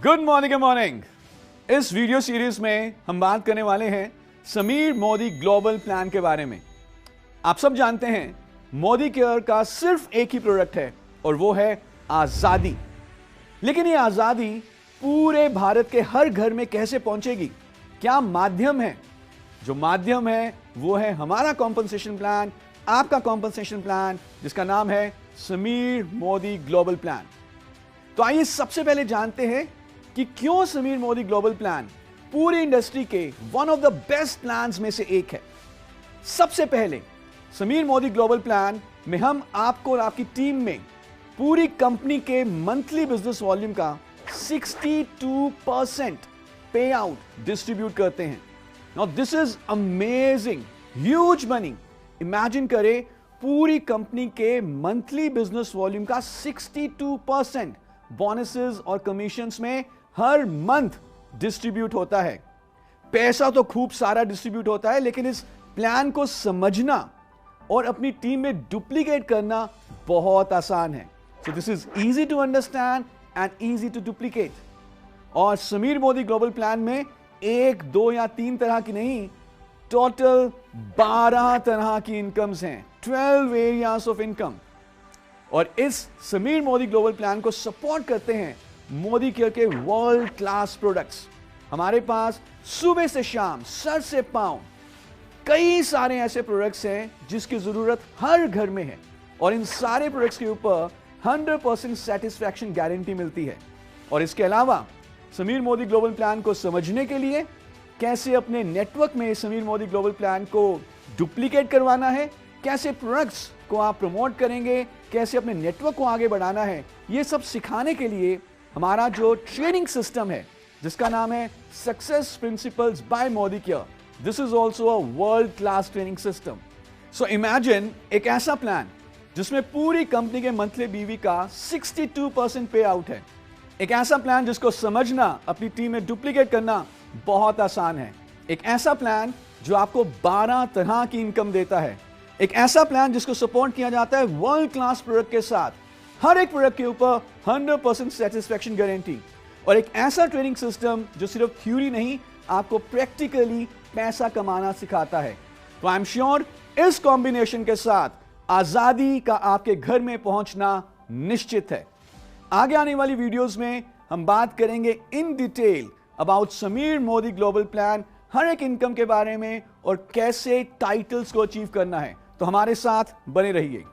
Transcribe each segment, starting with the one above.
Good morning morning. इस video series में हम बात करने वाले हैं समीर मोदी ग्लोबल प्लान के बारे में। आप सब जानते हैं मोदी केयर का सिर्फ एक ही प्रोडक्ट है और वो है आजादी। लेकिन ये आजादी पूरे भारत के हर घर में कैसे पहुंचेगी? क्या माध्यम है? जो माध्यम है वो है हमारा कॉम्पनसेशन प्लान, आपका कॉम्पनसेशन प्लान, जिसका नाम है समीर मोदी ग्लोबल प्लान। तो आइए सबसे पहले जानते हैं कि क्यों समीर मोदी ग्लोबल प्लान पूरी इंडस्ट्री के one of the best plans में से एक है। सबसे पहले समीर मोदी ग्लोबल प्लान में हम आपको और आपकी टीम में पूरी कंपनी के मंथली बिजनेस वॉल्यूम का 62% पे आउट डिस्ट्रीब्यूट करते हैं। Now this is amazing, huge money. Imagine करें पूरी कंपनी के मंथली बिजनेस वॉल्यूम का 62% बोनसेस और कमीशंस में हर मंथ डिस्ट्रीब्यूट होता है। पैसा तो खूब सारा डिस्ट्रीब्यूट होता है, लेकिन इस प्लान को समझना और अपनी टीम में डुप्लीकेट करना बहुत आसान है। So this is easy to understand and easy to duplicate. और समीर मोदी ग्लोबल प्लान में एक, दो या तीन तरह की नहीं, टोटल 12 तरह की इनकम्स हैं, 12 एरियाज ऑफ इनकम। और इस समीर मोदी ग्लोबल प्लान को सपोर्ट करते हैं मोदी केयर के वर्ल्ड क्लास प्रोडक्ट्स। हमारे पास सुबह से शाम, सर से पांव कई सारे ऐसे प्रोडक्ट्स हैं जिसकी जरूरत हर घर में है, और इन सारे प्रोडक्ट्स के ऊपर 100% सेटिस्फैक्शन गारंटी मिलती है। और इसके अलावा समीर मोदी ग्लोबल प्लान को समझने के लिए कैसे अपने नेटवर्क में समीर मोदी ग्लोबल प्लान को डुप्लीकेट करवाना है, कैसे प्रोडक्ट्स को आप प्रमोट करेंगे, कैसे अपने नेटवर्क को आगे बढ़ाना है, ये सब सिखाने के लिए हमारा जो ट्रेनिंग सिस्टम है जिसका नाम है success principles by Modicare, this is also a world class training system. So imagine एक ऐसा प्लान जिसमें पूरी कंपनी के मंथली बीवी का 62% पे आउट है। एक ऐसा प्लान जिसको समझना, अपनी टीम में डुप्लीकेट करना बहुत आसान है। एक ऐसा प्लान जो आपको 12 तरह की इनकम देता है। एक ऐसा प्लान जिसको सपोर्ट किया जाता है वर्ल्ड क्लास प्रोडक्ट के साथ, हर एक प्रोडक्ट के ऊपर 100% सेटिस्फैक्शन गारंटी। और एक ऐसा ट्रेनिंग सिस्टम जो सिर्फ थ्योरी नहीं, आपको प्रैक्टिकली पैसा कमाना सिखाता है। तो आई एम श्योर इस कॉम्बिनेशन के साथ आजादी का आपके घर में पहुंचना निश्चित है। आगे आने वाली वीडियोस में हम बात करेंगे in detail about Sameer Modi global plan, हर एक इनकम के बारे में और कैसे टाइटल्स को अचीव करना है। तो हमारे साथ बने रहिए।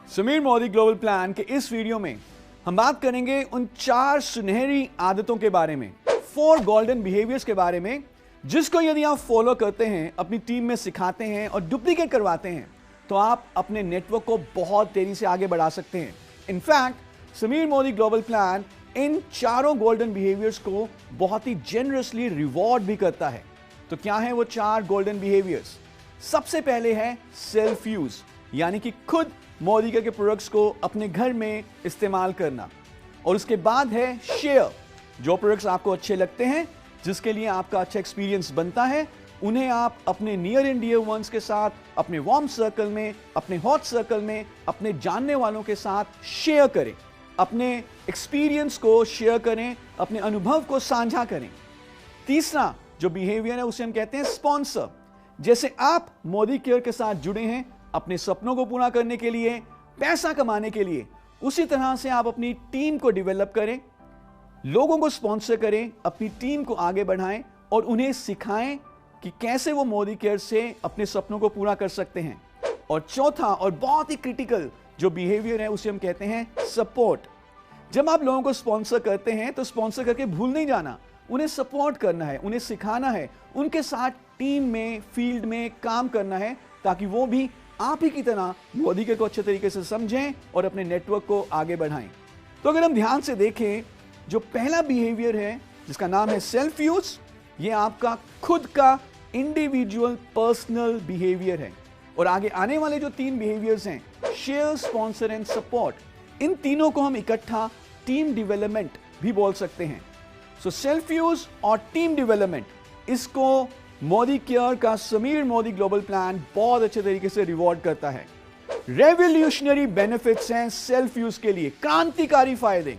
समीर मोदी ग्लोबल प्लान के इस वीडियो में हम बात करेंगे उन 4 सुनहरी आदतों के बारे में, 4 गोल्डन बिहेवियर्स के बारे में, जिसको यदि आप फॉलो करते हैं, अपनी टीम में सिखाते हैं और डुप्लीकेट करवाते हैं, तो आप अपने नेटवर्क को बहुत तेजी से आगे बढ़ा सकते हैं। In fact Sameer Modi global plan in 4 golden behaviours को बहुत ही जेनरसली रिवॉर्ड भी करता है। तो क्या है वो 4 गोल्डन बिहेवियर्स? सबसे पहले है सेल्फ यूज, यानी कि खुद मोदी के प्रोडक्ट्स को अपने घर में इस्तेमाल करना। और उसके बाद है शेयर, जो प्रोडक्ट्स आपको अच्छे लगते हैं, जिसके लिए आपका अच्छा एक्सपीरियंस बनता है, उन्हें आप अपने नियर एंड डियर वंस के साथ, अपने वार्म सर्कल में, अपने हॉट सर्कल में, अपने जानने वालों के साथ शेयर करें, अपने एक्सपीरियंस को शेयर करें, अपने अनुभव को साझा करें। तीसरा जो बिहेवियर है उसे हम कहते हैं स्पॉन्सर। जैसे आप मोदी केयर के साथ जुड़े हैं अपने सपनों को पूरा करने के लिए, पैसा कमाने के लिए, उसी तरह से आप अपनी टीम को डेवलप करें, लोगों को स्पॉन्सर करें, अपनी टीम को आगे बढ़ाएं और उन्हें सिखाएं कि कैसे वो मोदी केयर से अपने सपनों को पूरा कर सकते हैं। और चौथा और बहुत ही क्रिटिकल जो बिहेवियर है उसे हम कहते हैं सपोर्ट। जब आप लोगों को स्पॉन्सर करते हैं तो स्पॉन्सर करके भूल नहीं जाना, उन्हें सपोर्ट करना है, उन्हें सिखाना है, उनके साथ टीम में, फील्ड में काम करना है, ताकि वो भी आप ही की तरह मोदी केयर को अच्छे तरीके से समझें और अपने नेटवर्क को आगे बढ़ाएं। तो अगर हम ध्यान से देखें, जो पहला बिहेवियर है जिसका नाम है सेल्फ यूज, ये आपका खुद का इंडिविजुअल पर्सनल बिहेवियर है। और आगे आने वाले जो 3 बिहेवियर्स हैं, शेयर, स्पॉन्सर एंड सपोर्ट, इन तीनों को हम इकट्ठा टीम डेवलपमेंट भी बोल सकते हैं। सो सेल्फ यूज और टीम डेवलपमेंट, इसको मोदी केयर का समीर मोदी ग्लोबल प्लान बहुत अच्छे तरीके से रिवॉर्ड करता है। रेवोल्यूशनरी बेनिफिट्स हैं सेल्फ यूज के लिए, क्रांतिकारी फायदे,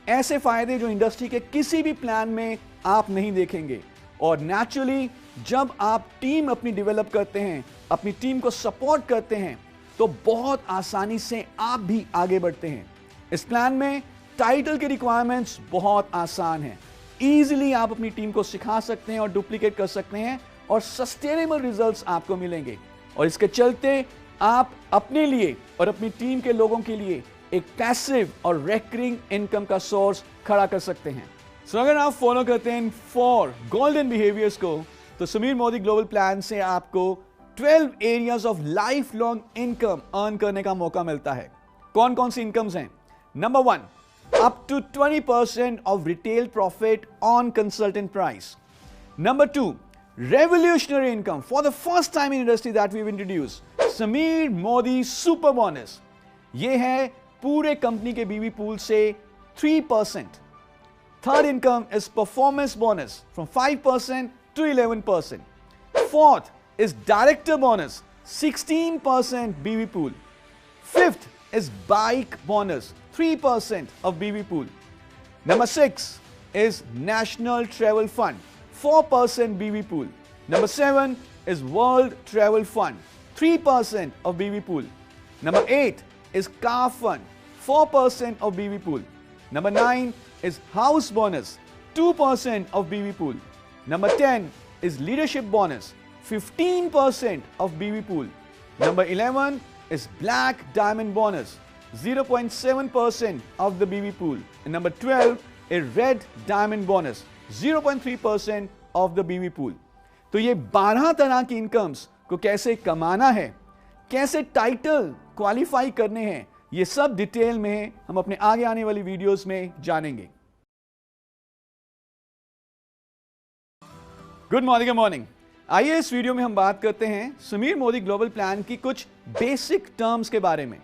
ऐसे फायदे जो इंडस्ट्री के किसी भी प्लान में आप नहीं देखेंगे। और नेचुरली जब आप टीम अपनी डेवलप करते हैं, अपनी टीम को सपोर्ट करते हैं, तो बहुत आसानी से आप भी आगे बढ़ते हैं। इस प्लान में टाइटल के रिक्वायरमेंट्स बहुत आसान हैं। इजीली आप अपनी टीम को सिखा सकते हैं और डुप्लीकेट कर सकते हैं और सस्टेनेबल रिजल्ट्स आपको मिलेंगे। और इसके चलते आप अपने लिए और अपनी टीम के लोगों के लिए एक पैसिव और रेकरिंग इनकम का सोर्स खड़ा कर सकते हैं। सो अगर आप फॉलो करते हैं 4 गोल्डन बिहेवियर्स को, तो समीर मोदी ग्लोबल प्लान से आपको 12 areas of life long income earn करने का मौका मिलता है। कौन कौन सी इनकम्स हैं? Number 1, up to 20% of retail profit on consultant price. Number 2, revolutionary income for the first time in industry that we've introduced, Sameer Modi Super Bonus. ये है पूरे कंपनी के बीवी पूल से 3%. Third income is performance bonus from 5% to 11%. Fourth is director bonus, 16% BV pool. Fifth is bike bonus, 3% of BV pool. Number 6 is National Travel Fund, 4% BV pool. Number 7 is World Travel Fund, 3% of BV pool. Number 8 is Car Fund, 4% of BV pool. Number 9 is House Bonus, 2% of BV pool. Number 10 is Leadership Bonus, 15% of BV pool. Number 11 is Black Diamond Bonus, 0.7% of the BV pool. And number 12 is Red Diamond Bonus, 0.3% of the BV pool. तो ये 12 तरह की incomes को कैसे कमाना है, कैसे title qualify करने हैं, ये सब डिटेल में हम अपने आगे आने वाली वीडियोस में जानेंगे। Good morning. आइए इस वीडियो में हम बात करते हैं समीर मोदी ग्लोबल प्लान की कुछ बेसिक टर्म्स के बारे में।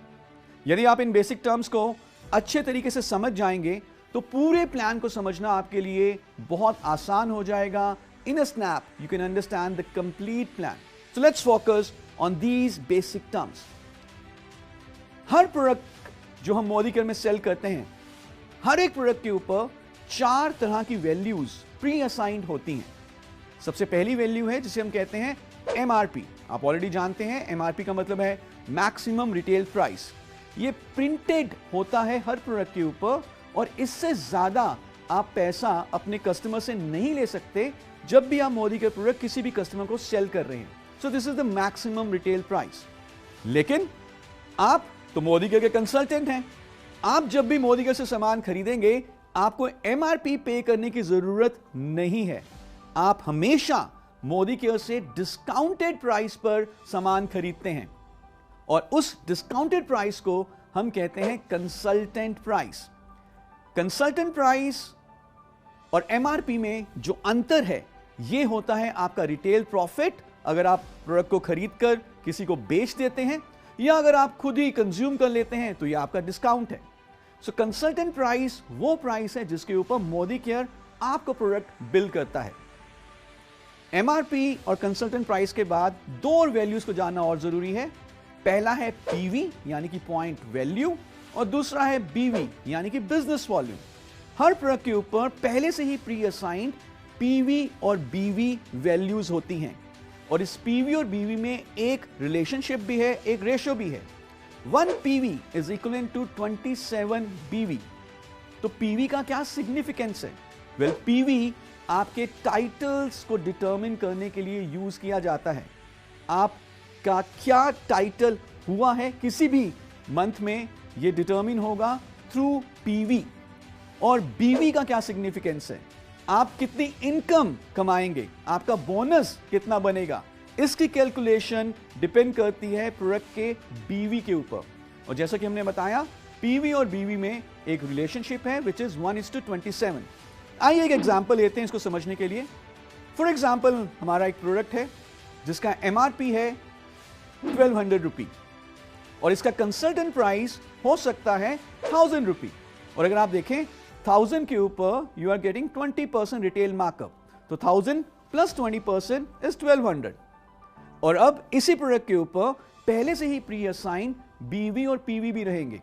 यदि आप इन बेसिक टर्म्स को अच्छे तरीके से समझ जाएंगे तो पूरे प्लान को समझना आपके लिए बहुत आसान हो जाएगा। In a snap you can understand the complete plan. So let's focus on these basic terms. हर प्रोडक्ट जो हम मोदी केयर में सेल करते हैं, हर एक प्रोडक्ट के ऊपर 4 तरह की वैल्यूज प्री असाइंड होती हैं। सबसे पहली वैल्यू है जिसे हम कहते हैं MRP। आप ऑलरेडी जानते हैं MRP का मतलब है मैक्सिमम रिटेल प्राइस। ये प्रिंटेड होता है हर प्रोडक्ट के ऊपर और इससे ज्यादा आप पैसा अपने कस्टमर से नहीं ले सकते जब भी आप मोदी के प्रोडक्ट किसी भी कस्टमर को सेल कर रहे हैं। सो this is the maximum retail price. लेकिन आप तो मोदी केयर के कंसल्टेंट हैं, आप जब भी मोदी केयर से सामान खरीदेंगे आपको MRP पे करने की जरूरत नहीं है। आप हमेशा मोदी केयर से डिस्काउंटेड प्राइस पर सामान खरीदते हैं और उस डिस्काउंटेड प्राइस को हम कहते हैं कंसल्टेंट प्राइस। कंसल्टेंट प्राइस और MRP में जो अंतर है यह होता है आपका रिटेल प्रॉफिट, अगर आप प्रोडक्ट को खरीदकर किसी को बेच देते हैं या अगर आप खुद ही कंज्यूम कर लेते हैं तो यह आपका डिस्काउंट है। सो कंसल्टेंट प्राइस वो प्राइस है जिसके ऊपर मोदी केयर आपको प्रोडक्ट बिल करता है। MRP और कंसल्टेंट प्राइस के बाद 2 और वैल्यूज को जानना और जरूरी है। पहला है PV यानी कि पॉइंट वैल्यू और दूसरा है BV यानी कि बिजनेस वॉल्यूम। हर प्रोडक्ट के ऊपर पहले से ही प्री असाइंड PV और BV वैल्यूज होती हैं और इस PV और BV में एक रिलेशनशिप भी है, एक रेशियो भी है। 1 PV is equivalent to 27 BV। तो PV का क्या सिग्निफिकेंस है? वेल, PV आपके टाइटल्स को डिटरमिन करने के लिए यूज किया जाता है। आपका क्या टाइटल हुआ है किसी भी मंथ में, यह डिटरमिन होगा थ्रू PV। और BV का क्या सिग्निफिकेंस है? आप कितनी इनकम कमाएंगे, आपका बोनस कितना बनेगा, इसकी कैलकुलेशन डिपेंड करती है प्रोडक्ट के BV के ऊपर। और जैसा कि हमने बताया PV और BV में एक रिलेशनशिप है विच इज 1:27। आइए एक एग्जाम्पल लेते हैं इसको समझने के लिए। फॉर एग्जाम्पल, हमारा एक प्रोडक्ट है जिसका MRP है 1200 रुपी और इसका कंसल्टेंट प्राइस हो सकता है 1000 रुपी। और अगर आप देखें 1000 के ऊपर you are getting 20% retail markup, तो 1000 + 20% इज 1200। और अब इसी प्रोडक्ट के ऊपर पहले से ही प्री असाइन बीवी और पीवी भी रहेंगे।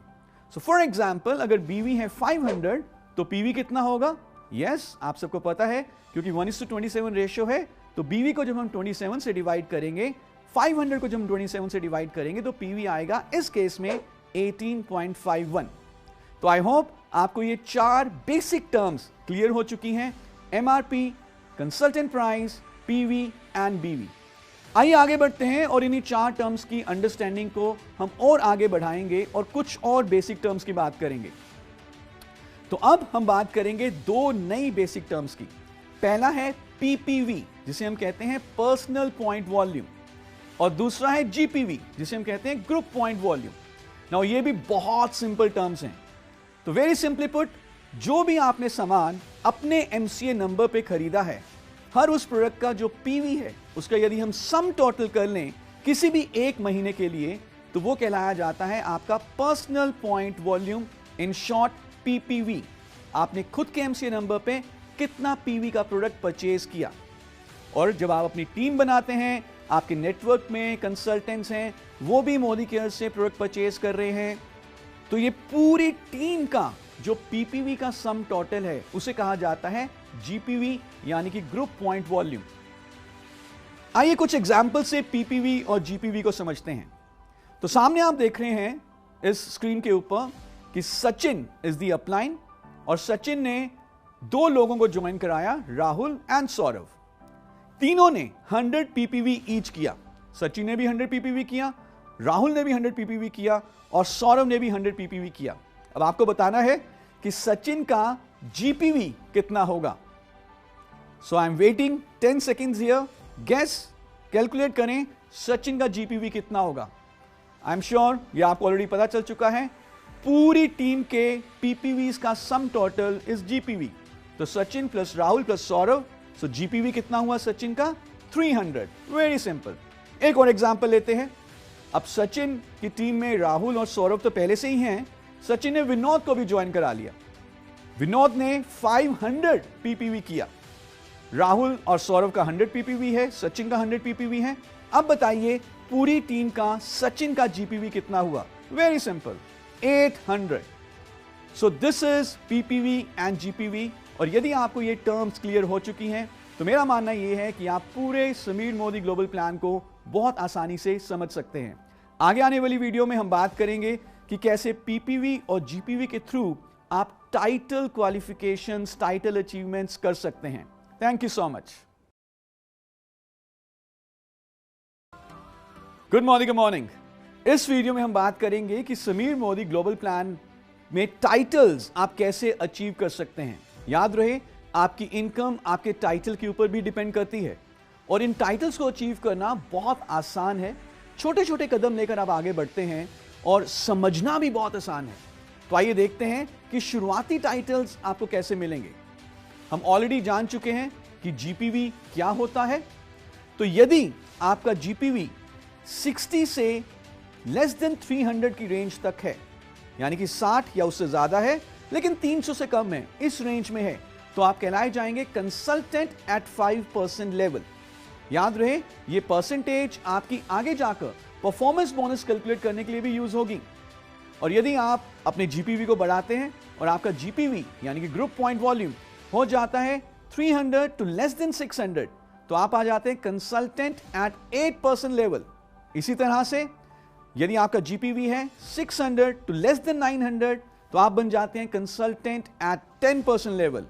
सो फॉर एग्जाम्पल अगर बीवी है 500 तो पीवी कितना होगा? यस, आप सबको पता है क्योंकि 1:27 रेशियो है, तो बीवी को जब हम 27 से डिवाइड करेंगे, 500 को जब हम 27 से डिवाइड करेंगे तो पीवी आएगा इस केस में 18.51। तो आई होप आपको ये 4 बेसिक टर्म्स क्लियर हो चुकी हैं, MRP, consultant price, PV and बीवी। आइए आगे बढ़ते हैं और इन्हीं 4 टर्म्स की अंडरस्टैंडिंग को हम और आगे बढ़ाएंगे और कुछ और बेसिक टर्म्स की बात करेंगे। तो अब हम बात करेंगे 2 नई बेसिक टर्म्स की। पहला है पीपीवी जिसे हम कहते हैं पर्सनल पॉइंट वॉल्यूम, और दूसरा है जीपीवी जिसे हम कहते हैं ग्रुप पॉइंट वॉल्यूम। नाउ ये भी बहुत सिंपल टर्म्स हैं। तो वेरी सिंपली पुट, जो भी आपने सामान अपने एमसीए नंबर पे खरीदा है, हर उस प्रोडक्ट का जो पीवी है उसका यदि हम सम टोटल कर लें किसी भी एक महीने के लिए, तो वो कहलाया जाता है आपका personal point volume, in short PPV. आपने खुद के एमसीए नंबर पे कितना पीवी का प्रोडक्ट परचेज किया। और जब आप अपनी टीम बनाते हैं, आपके नेटवर्क में कंसल्टेंट्स हैं, वो भी मोदी केयर से प्रोडक्ट परचेज कर रहे हैं, तो ये पूरी टीम का जो पीपीवी का सम टोटल है उसे कहा जाता है जीपीवी, यानी कि ग्रुप पॉइंट वॉल्यूम। आइए कुछ एग्जांपल से पीपीवी और जीपीवी को समझते हैं। तो सामने आप देख रहे हैं इस स्क्रीन के ऊपर कि सचिन इज दी अपलाइन, और सचिन ने 2 लोगों को ज्वाइन कराया, राहुल एंड सौरभ। तीनों ने 100 पीपीवी ईच किया। सचिन ने भी 100 पीपीवी किया, राहुल ने भी 100 पीपीवी किया और सौरभ ने भी 100 पीपीवी किया। अब आपको बताना है कि सचिन का जीपीवी कितना होगा। So I am waiting 10 seconds here. Guess, calculate करें सचिन का जीपीवी कितना होगा। आई एम श्योर ये आपको ऑलरेडी पता चल चुका है। पूरी टीम के पीपीवीज का सम टोटल इज जीपीवी। तो Sachin plus Rahul plus Saurabh, so GPV कितना हुआ सचिन का? 300। Very simple. एक और एग्जांपल लेते हैं। अब सचिन की टीम में राहुल और सौरभ तो पहले से ही हैं, सचिन ने विनोद को भी ज्वाइन करा लिया। विनोद ने 500 पीपीवी किया। राहुल और सौरभ का 100 पीपीवी है, सचिन का 100 पीपीवी है। अब बताइए पूरी टीम का सचिन का जीपीवी कितना हुआ? Very simple, 800। So this is PPV and GPV. और यदि आपको ये टर्म्स क्लियर हो चुकी हैं तो मेरा मानना यह है कि आप पूरे समीर मोदी ग्लोबल प्लान को बहुत आसानी से समझ सकते हैं। आगे आने वाली वीडियो में हम बात करेंगे कि कैसे पीपीवी और जीपीवी के थ्रू आप टाइटल क्वालिफिकेशंस, टाइटल अचीवमेंट्स कर सकते हैं। Thank you so much. Good morning, good morning. इस वीडियो में हम बात करेंगे कि समीर मोदी ग्लोबल प्लान में टाइटल्स आप कैसे अचीव कर सकते हैं। याद रहे, आपकी इनकम आपके टाइटल के ऊपर भी डिपेंड करती है, और इन टाइटल्स को अचीव करना बहुत आसान है। छोटे छोटे कदम लेकर आप आगे बढ़ते हैं और समझना भी बहुत आसान है। तो आइए देखते हैं कि शुरुआती टाइटल्स आपको कैसे मिलेंगे। हम ऑलरेडी जान चुके हैं कि जीपीवी क्या होता है। तो यदि आपका जीपीवी 60 से लेस देन 300 की रेंज तक है, यानी कि 60 या उससे ज्यादा है लेकिन 300 से कम है, इस रेंज में है, तो आप कहलाए जाएंगे कंसल्टेंट एट 5% लेवल। याद रहे, ये परसेंटेज आपकी आगे जाकर परफॉर्मेंस बोनस कैलकुलेट करने के लिए भी यूज होगी। और यदि आप अपने जीपीवी को बढ़ाते हैं और आपका जीपीवी यानी कि ग्रुप पॉइंट वॉल्यूम हो जाता है 300 टू लेस देन 600, तो आप आ जाते हैं कंसल्टेंट एट 8% लेवल। इसी तरह से यदि आपका जीपीवी है 600 टू लेस देन 900, तो आप बन जाते हैं कंसल्टेंट एट 10% लेवल।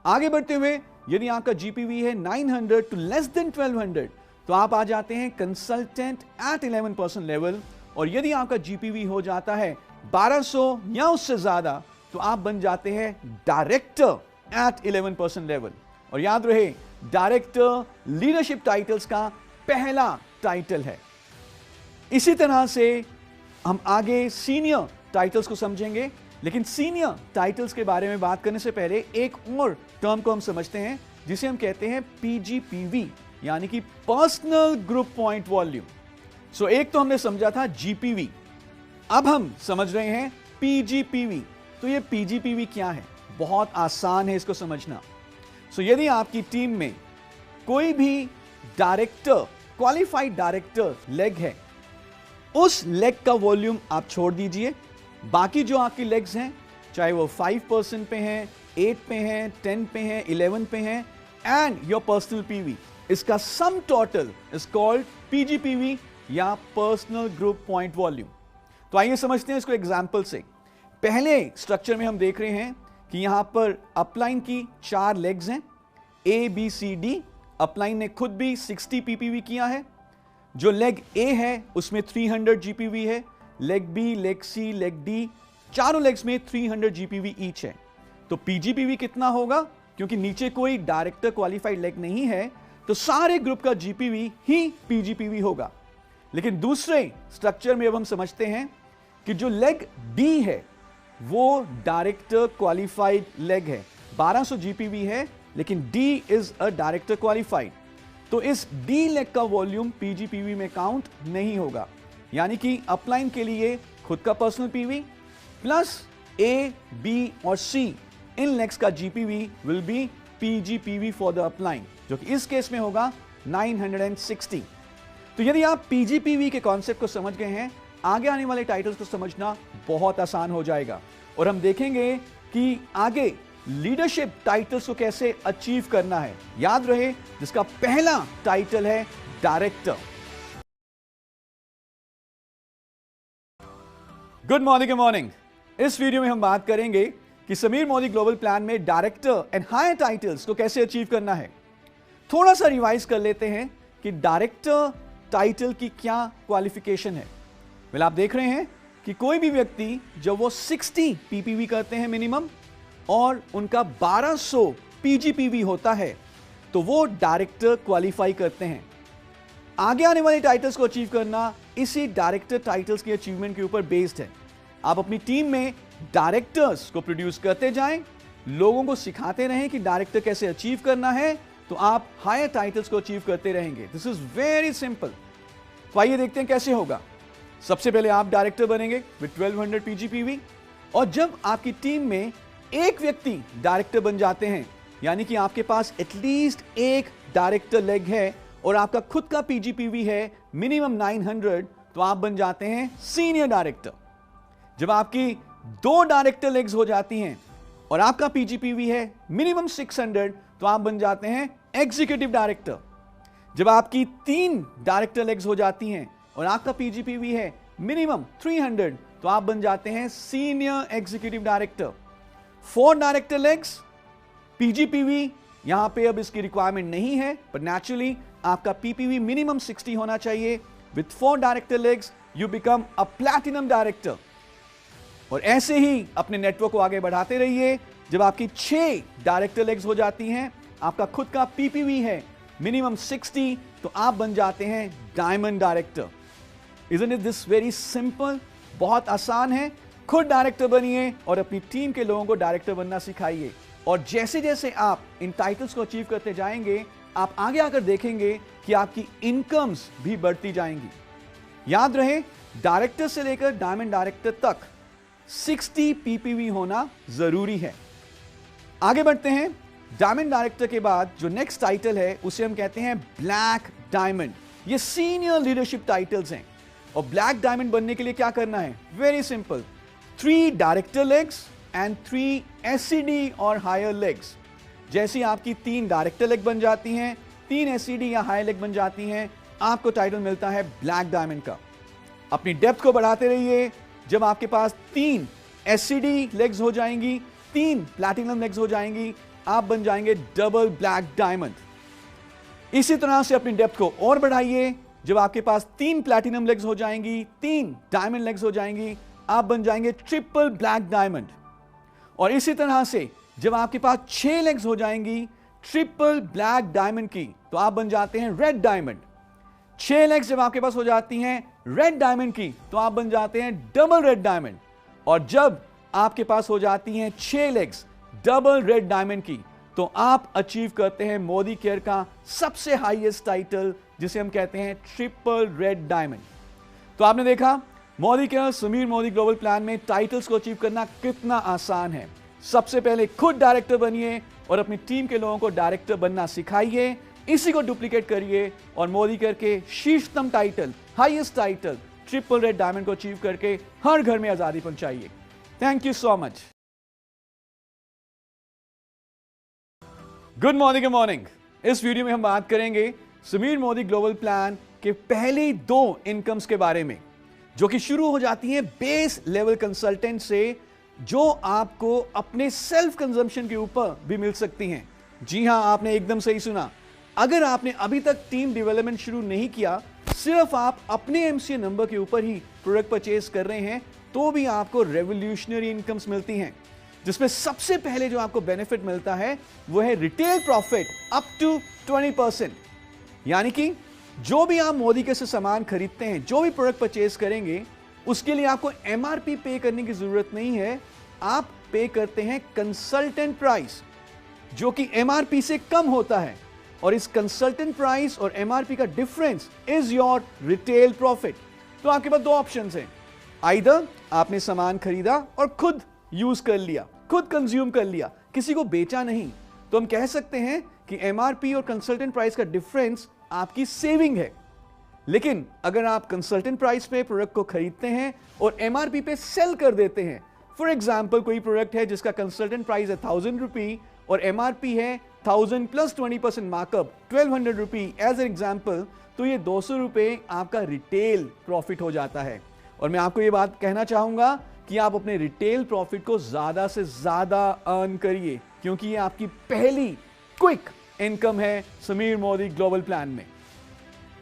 आगे बढ़ते हुए यदि आपका जीपीवी है 900 टू लेस देन 1200, तो आप आ जाते हैं कंसल्टेंट एट 11% लेवल। और यदि आपका जीपीवी हो जाता है 1200 या उससे ज्यादा, तो आप बन जाते हैं डायरेक्टर एट 11% लेवल। और याद रहे, डायरेक्टर लीडरशिप टाइटल्स का पहला टाइटल है। इसी तरह से हम आगे सीनियर टाइटल्स को समझेंगे, लेकिन सीनियर टाइटल्स के बारे में बात करने से पहले एक और टर्म को हम समझते हैं जिसे हम कहते हैं पीजीपीवी, यानी कि पर्सनल ग्रुप पॉइंट वॉल्यूम। सो एक तो हमने समझा था जीपीवी, अब हम समझ रहे हैं पीजीपीवी। तो ये पीजीपीवी क्या है? बहुत आसान है इसको समझना। सो यदि आपकी टीम में कोई भी डायरेक्टर, क्वालिफाइड डायरेक्टर लेग है, उस लेग का वॉल्यूम आप छोड़ दीजिए, बाकी जो आपकी लेग्स हैं चाहे वो 5% पे हैं, 8 पे हैं, 10 पे हैं, 11 पे हैं, एंड योर पर्सनल पीवी, इसका सम टोटल इज कॉल्ड पीजीपीवी या पर्सनल ग्रुप पॉइंट वॉल्यूम। तो आइए समझते हैं इसको एग्जांपल से। पहले स्ट्रक्चर में हम देख रहे हैं कि यहां पर अपलाइन की 4 लेग्स हैं, A B C D. Upline ने खुद भी 60 पीपीवी किया है। जो लेग ए है उसमें 300 जीपीवी है, लेग बी, लेग सी, लेग डी, चारों लेग्स में 300 जीपीवी ईच है। तो पीजीपीवी कितना होगा? क्योंकि नीचे कोई डायरेक्टर क्वालिफाइड लेग नहीं है तो सारे ग्रुप का जीपीवी ही पीजीपीवी होगा। लेकिन दूसरे स्ट्रक्चर में अब हम समझते हैं कि जो लेग डी है वो डायरेक्टर क्वालिफाइड लेग है, 1200 जीपीवी है, लेकिन D is a director qualified. तो इस डी लेग का वॉल्यूम पीजीपीवी में काउंट नहीं होगा। यानी कि अपलाइन के लिए खुद का personal PV plus A, B और सी, इन लेग्स का GPV will be PGPV for the upline, जो कि इस केस में होगा 960। तो यदि आप पीजीपीवी के कॉन्सेप्ट को समझ गए हैं, आगे आने वाले टाइटल्स को समझना बहुत आसान हो जाएगा और हम देखेंगे कि आगे लीडरशिप टाइटल्स को कैसे अचीव करना है। याद रहे, जिसका पहला टाइटल है director. Good morning, good morning. इस वीडियो में हम बात करेंगे कि समीर मोदी ग्लोबल प्लान में डायरेक्टर एंड हायर टाइटल्स को कैसे अचीव करना है। थोड़ा सा रिवाइज कर लेते हैं कि डायरेक्टर टाइटल की क्या क्वालिफिकेशन है। आप देख रहे हैं कि कोई भी व्यक्ति जब वो 60 पीपीवी करते हैं मिनिमम और उनका 1200 पीजीपीवी होता है तो वो डायरेक्टर क्वालिफाई करते हैं। आगे आने वाले टाइटल्स को अचीव करना इसी डायरेक्टर टाइटल्स की अचीवमेंट के ऊपर बेस्ड है। आप अपनी टीम में डायरेक्टर्स को प्रोड्यूस करते जाएं, लोगों को सिखाते रहें कि डायरेक्टर कैसे अचीव करना है, तो आप हायर टाइटल्स को अचीव करते रहेंगे। This is very simple. तो आइए देखते हैं कैसे होगा। सबसे पहले आप डायरेक्टर बनेंगे विद 1200 पीजीपीवी, और जब आपकी टीम में एक व्यक्ति डायरेक्टर बन जाते हैं, यानी कि आपके पास एटलीस्ट एक डायरेक्टर लेग है और आपका खुद का पीजीपीवी है मिनिमम 900, तो आप बन जाते हैं सीनियर डायरेक्टर। जब आपकी 2 डायरेक्टर लेग्स हो जाती हैं और आपका पीजीपीवी है मिनिमम 600, तो आप बन जाते हैं एग्जीक्यूटिव डायरेक्टर। जब आपकी 3 डायरेक्टर लेग्स हो जाती हैं और आपका पीजीपीवी है मिनिमम 300, तो आप बन जाते हैं senior executive director. 4 director legs, PGPV यहां पे अब इसकी रिक्वायरमेंट नहीं है, पर नेचुरली आपका पीपीवी मिनिमम 60 होना चाहिए। With 4 director legs you become a platinum director. और ऐसे ही अपने नेटवर्क को आगे बढ़ाते रहिए। जब आपकी 6 डायरेक्टर लेग्स हो जाती हैं, आपका खुद का पीपीवी है मिनिमम 60, तो आप बन जाते हैं diamond director. Isn't it this very simple? बहुत आसान है। खुद डायरेक्टर बनिए और अपनी टीम के लोगों को डायरेक्टर बनना सिखाइए। और जैसे जैसे आप इन टाइटल्स को अचीव करते जाएंगे, आप आगे आकर देखेंगे कि आपकी इनकम्स भी बढ़ती जाएंगी। याद रहे, डायरेक्टर से लेकर डायमंड डायरेक्टर तक 60 पीपीवी होना जरूरी है। आगे बढ़ते हैं। डायमंड डायरेक्टर के बाद जो नेक्स्ट टाइटल है उसे हम कहते हैं ब्लैक डायमंड। ये सीनियर लीडरशिप टाइटल्स हैं। और ब्लैक डायमंड बनने के लिए क्या करना है? Very simple, 3 director legs and 3 SCD और हायर लेग्स। जैसी आपकी 3 डायरेक्टर लेग बन जाती हैं, 3 एससीडी या हायर लेग बन जाती हैं, आपको टाइटल मिलता है ब्लैक डायमंड का। अपनी डेप्थ को बढ़ाते रहिए। जब आपके पास 3 एससीडी लेग्स हो जाएंगी, 3 प्लैटिनम लेग्स हो जाएंगी, आप बन जाएंगे डबल ब्लैक डायमंड। इसी तरह से अपनी डेप्थ को और बढ़ाइए। जब आपके पास 3 प्लैटिनम लेग्स हो जाएंगी, 3 डायमंड लेग्स हो जाएंगी, आप बन जाएंगे ट्रिपल ब्लैक डायमंड। और इसी तरह से जब आपके पास 6 लेग्स हो जाएंगी ट्रिपल ब्लैक डायमंड की, तो आप बन जाते हैं रेड डायमंड। 6 लेग्स जब आपके पास हो जाती हैं रेड डायमंड की, तो आप बन जाते हैं डबल रेड डायमंड। और जब आपके पास हो जाती हैं 6 लेग्स डबल रेड डायमंड की, तो आप अचीव करते हैं मोदी केयर का सबसे हाईएस्ट टाइटल, जिसे हम कहते हैं ट्रिपल रेड डायमंड। तो आपने देखा Modi care Sameer Modi global plan में टाइटल्स को अचीव करना कितना आसान है। सबसे पहले खुद डायरेक्टर बनिए और अपनी टीम के लोगों को डायरेक्टर बनना सिखाइए। इसी को डुप्लीकेट करिए और मोदी केयर के शीर्षतम title, highest title triple red diamond को अचीव करके हर घर में आजादी पहुंचाइए। Thank you so much. Good morning, good morning. इस वीडियो में हम बात करेंगे समीर मोदी ग्लोबल प्लान के पहली 2 इनकम्स के बारे में, जो कि शुरू हो जाती हैं बेस लेवल कंसल्टेंट से, जो आपको अपने सेल्फ कंजम्पशन के ऊपर भी मिल सकती हैं। जी हां, आपने एकदम सही सुना। अगर आपने अभी तक टीम डेवलपमेंट शुरू नहीं किया, सिर्फ आप अपने एमसीए नंबर के ऊपर ही प्रोडक्ट परचेज कर रहे हैं, तो भी आपको रेवोल्यूशनरी इनकम्स मिलती हैं, जिसमें सबसे पहले जो आपको बेनिफिट मिलता है वो है रिटेल प्रॉफिट अप टू 20%। यानी कि जो भी आप मोदी के से सामान खरीदते हैं, जो भी प्रोडक्ट परचेज करेंगे, उसके लिए आपको एमआरपी पे करने की जरूरत नहीं है। आप पे करते हैं कंसल्टेंट प्राइस, जो कि एमआरपी से कम होता है, और इस कंसल्टेंट प्राइस और एमआरपी का difference is your retail profit. तो आपके पास 2 ऑप्शंस हैं। आइदर आपने सामान खरीदा और खुद यूज कर लिया, खुद कंज्यूम कर लिया, किसी को बेचा नहीं, तो हम कह सकते हैं कि एमआरपी और कंसल्टेंट प्राइस का डिफरेंस आपकी सेविंग है। लेकिन अगर आप कंसल्टेंट प्राइस पे प्रोडक्ट को खरीदते हैं और एमआरपी पे सेल कर देते हैं, फॉर एग्जांपल कोई प्रोडक्ट है जिसका कंसल्टेंट प्राइस है 1000 रुपी और एमआरपी है 1000 plus 20% markup 1200 rupee as an example, तो ये 200 रुपए आपका रिटेल प्रॉफिट हो जाता है। और मैं आपको ये बात कहना चाहूंगा कि आप अपने रिटेल प्रॉफिट को ज्यादा से ज्यादा अर्न करिए, क्योंकि ये आपकी पहली क्विक इनकम है समीर मोदी ग्लोबल प्लान में।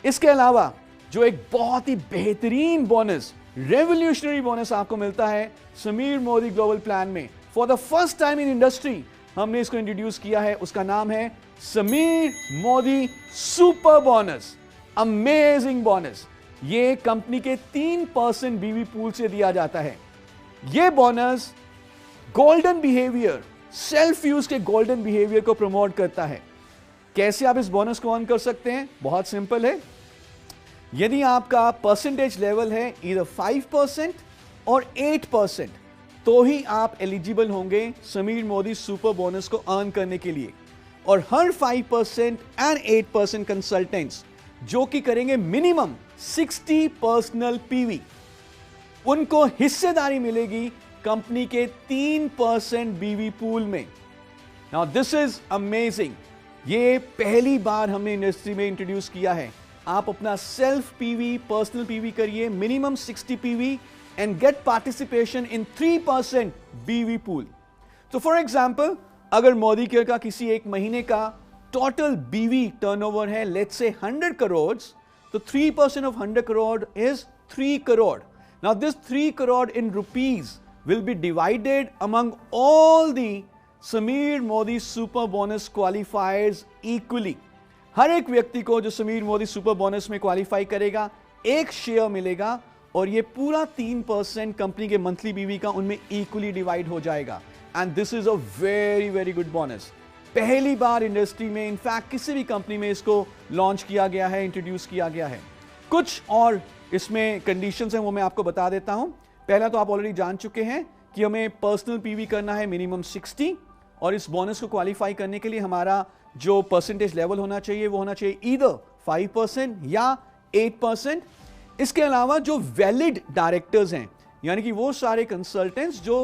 इसके अलावा जो एक बहुत ही बेहतरीन बोनस, रेवोल्यूशनरी बोनस आपको मिलता है समीर मोदी ग्लोबल प्लान में, for the first time in industry हमने इसको इंट्रोड्यूस किया है। उसका नाम है Sameer Modi super bonus, amazing bonus. ये कंपनी के 3% बीवी पूल से दिया जाता है। ये bonus golden behaviour, self use के गोल्डन बिहेवियर को प्रमोट करता है। कैसे आप इस बोनस को अर्न कर सकते हैं? बहुत सिंपल है। यदि आपका परसेंटेज लेवल है ईदर 5% और 8%, तो ही आप एलिजिबल होंगे समीर मोदी सुपर बोनस को अर्न करने के लिए। और हर 5% एंड 8% कंसल्टेंट्स जो कि करेंगे मिनिमम 60 पर्सनल पीवी, उनको हिस्सेदारी मिलेगी कंपनी के 3% बीवी पूल में। Now this is amazing. ये पहली बार हमने इंडस्ट्री में इंट्रोड्यूस किया है। आप अपना सेल्फ पीवी, पर्सनल पीवी करिए, minimum 60 PV and get participation in 3% BV pool. तो फॉर एग्जांपल, अगर मोदी केयर का किसी एक महीने का टोटल बीवी टर्नओवर है लेट्स से 100 करोड़, तो 3% of 100 crore is 3 crore. Now this 3 crore in rupees will be divided among all the Sameer Modi super bonus qualifiers equally. हर एक व्यक्ति को जो समीर मोदी सुपर बोनस में क्वालिफाई करेगा, एक शेयर मिलेगा, और ये पूरा 3% कंपनी के मंथली बीवी का उनमें इक्वली डिवाइड हो जाएगा। And this is a very very good bonus. पहली बार इंडस्ट्री में, इनफैक्ट किसी भी कंपनी में इसको लॉन्च किया गया है, इंट्रोड्यूस किया गया है। कुछ और इसमें कंडीशंस हैं, वो मैं आपको बता देता हूं। पहला तो आप ऑलरेडी जान चुके हैं कि हमें पर्सनल पीवी करना है मिनिमम 60, और इस बोनस को क्वालिफाई करने के लिए हमारा जो परसेंटेज लेवल होना चाहिए वो होना चाहिए ईदर 5% या 8%। इसके अलावा जो वैलिड डायरेक्टर्स हैं, यानी कि वो सारे कंसल्टेंट्स जो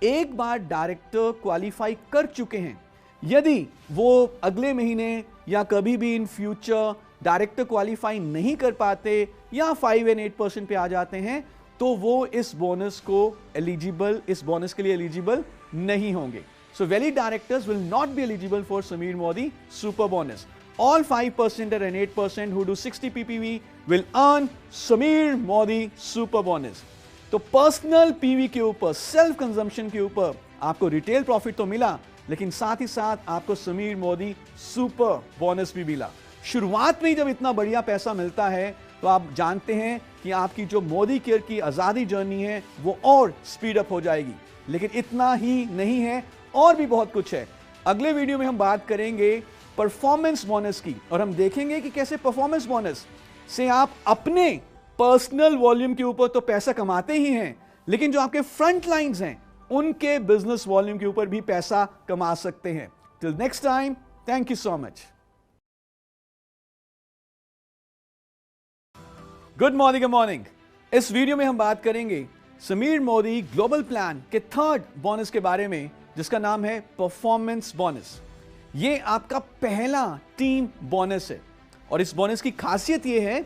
एक बार डायरेक्टर क्वालिफाई कर चुके हैं, यदि वो अगले महीने या कभी भी इन फ्यूचर डायरेक्टर क्वालिफाई नहीं कर पाते या 5 और 8% पे आ जाते हैं, तो वो इस बोनस के लिए एलिजिबल नहीं होंगे। So valid directors will not be eligible for Sameer Modi super bonus. All 5% and 8% who do 60 ppv will earn Sameer Modi super bonus. तो पर्सनल पीवी के ऊपर, सेल्फ कंजम्पशन के ऊपर आपको रिटेल प्रॉफिट तो मिला, लेकिन साथ ही साथ आपको समीर मोदी सुपर बोनस भी मिला। शुरुआत में ही जब इतना बढ़िया पैसा मिलता है, तो आप जानते हैं कि आपकी जो मोदी केयर की आजादी जर्नी है वो और स्पीड अप हो जाएगी। लेकिन इतना ही नहीं है, और भी बहुत कुछ है। अगले वीडियो में हम बात करेंगे परफॉर्मेंस बोनस की, और हम देखेंगे कि कैसे परफॉर्मेंस बोनस से आप अपने पर्सनल वॉल्यूम के ऊपर तो पैसा कमाते ही हैं, लेकिन जो आपके फ्रंट लाइंस हैं उनके बिजनेस वॉल्यूम के ऊपर भी पैसा कमा सकते हैं। Till next time, thank you so much. Good morning, good morning. इस वीडियो में हम बात करेंगे समीर मोदी ग्लोबल प्लान के थर्ड बोनस के बारे में, जिसका नाम है परफॉर्मेंस बोनस। ये आपका पहला टीम बोनस है और इस बोनस की खासियत ये है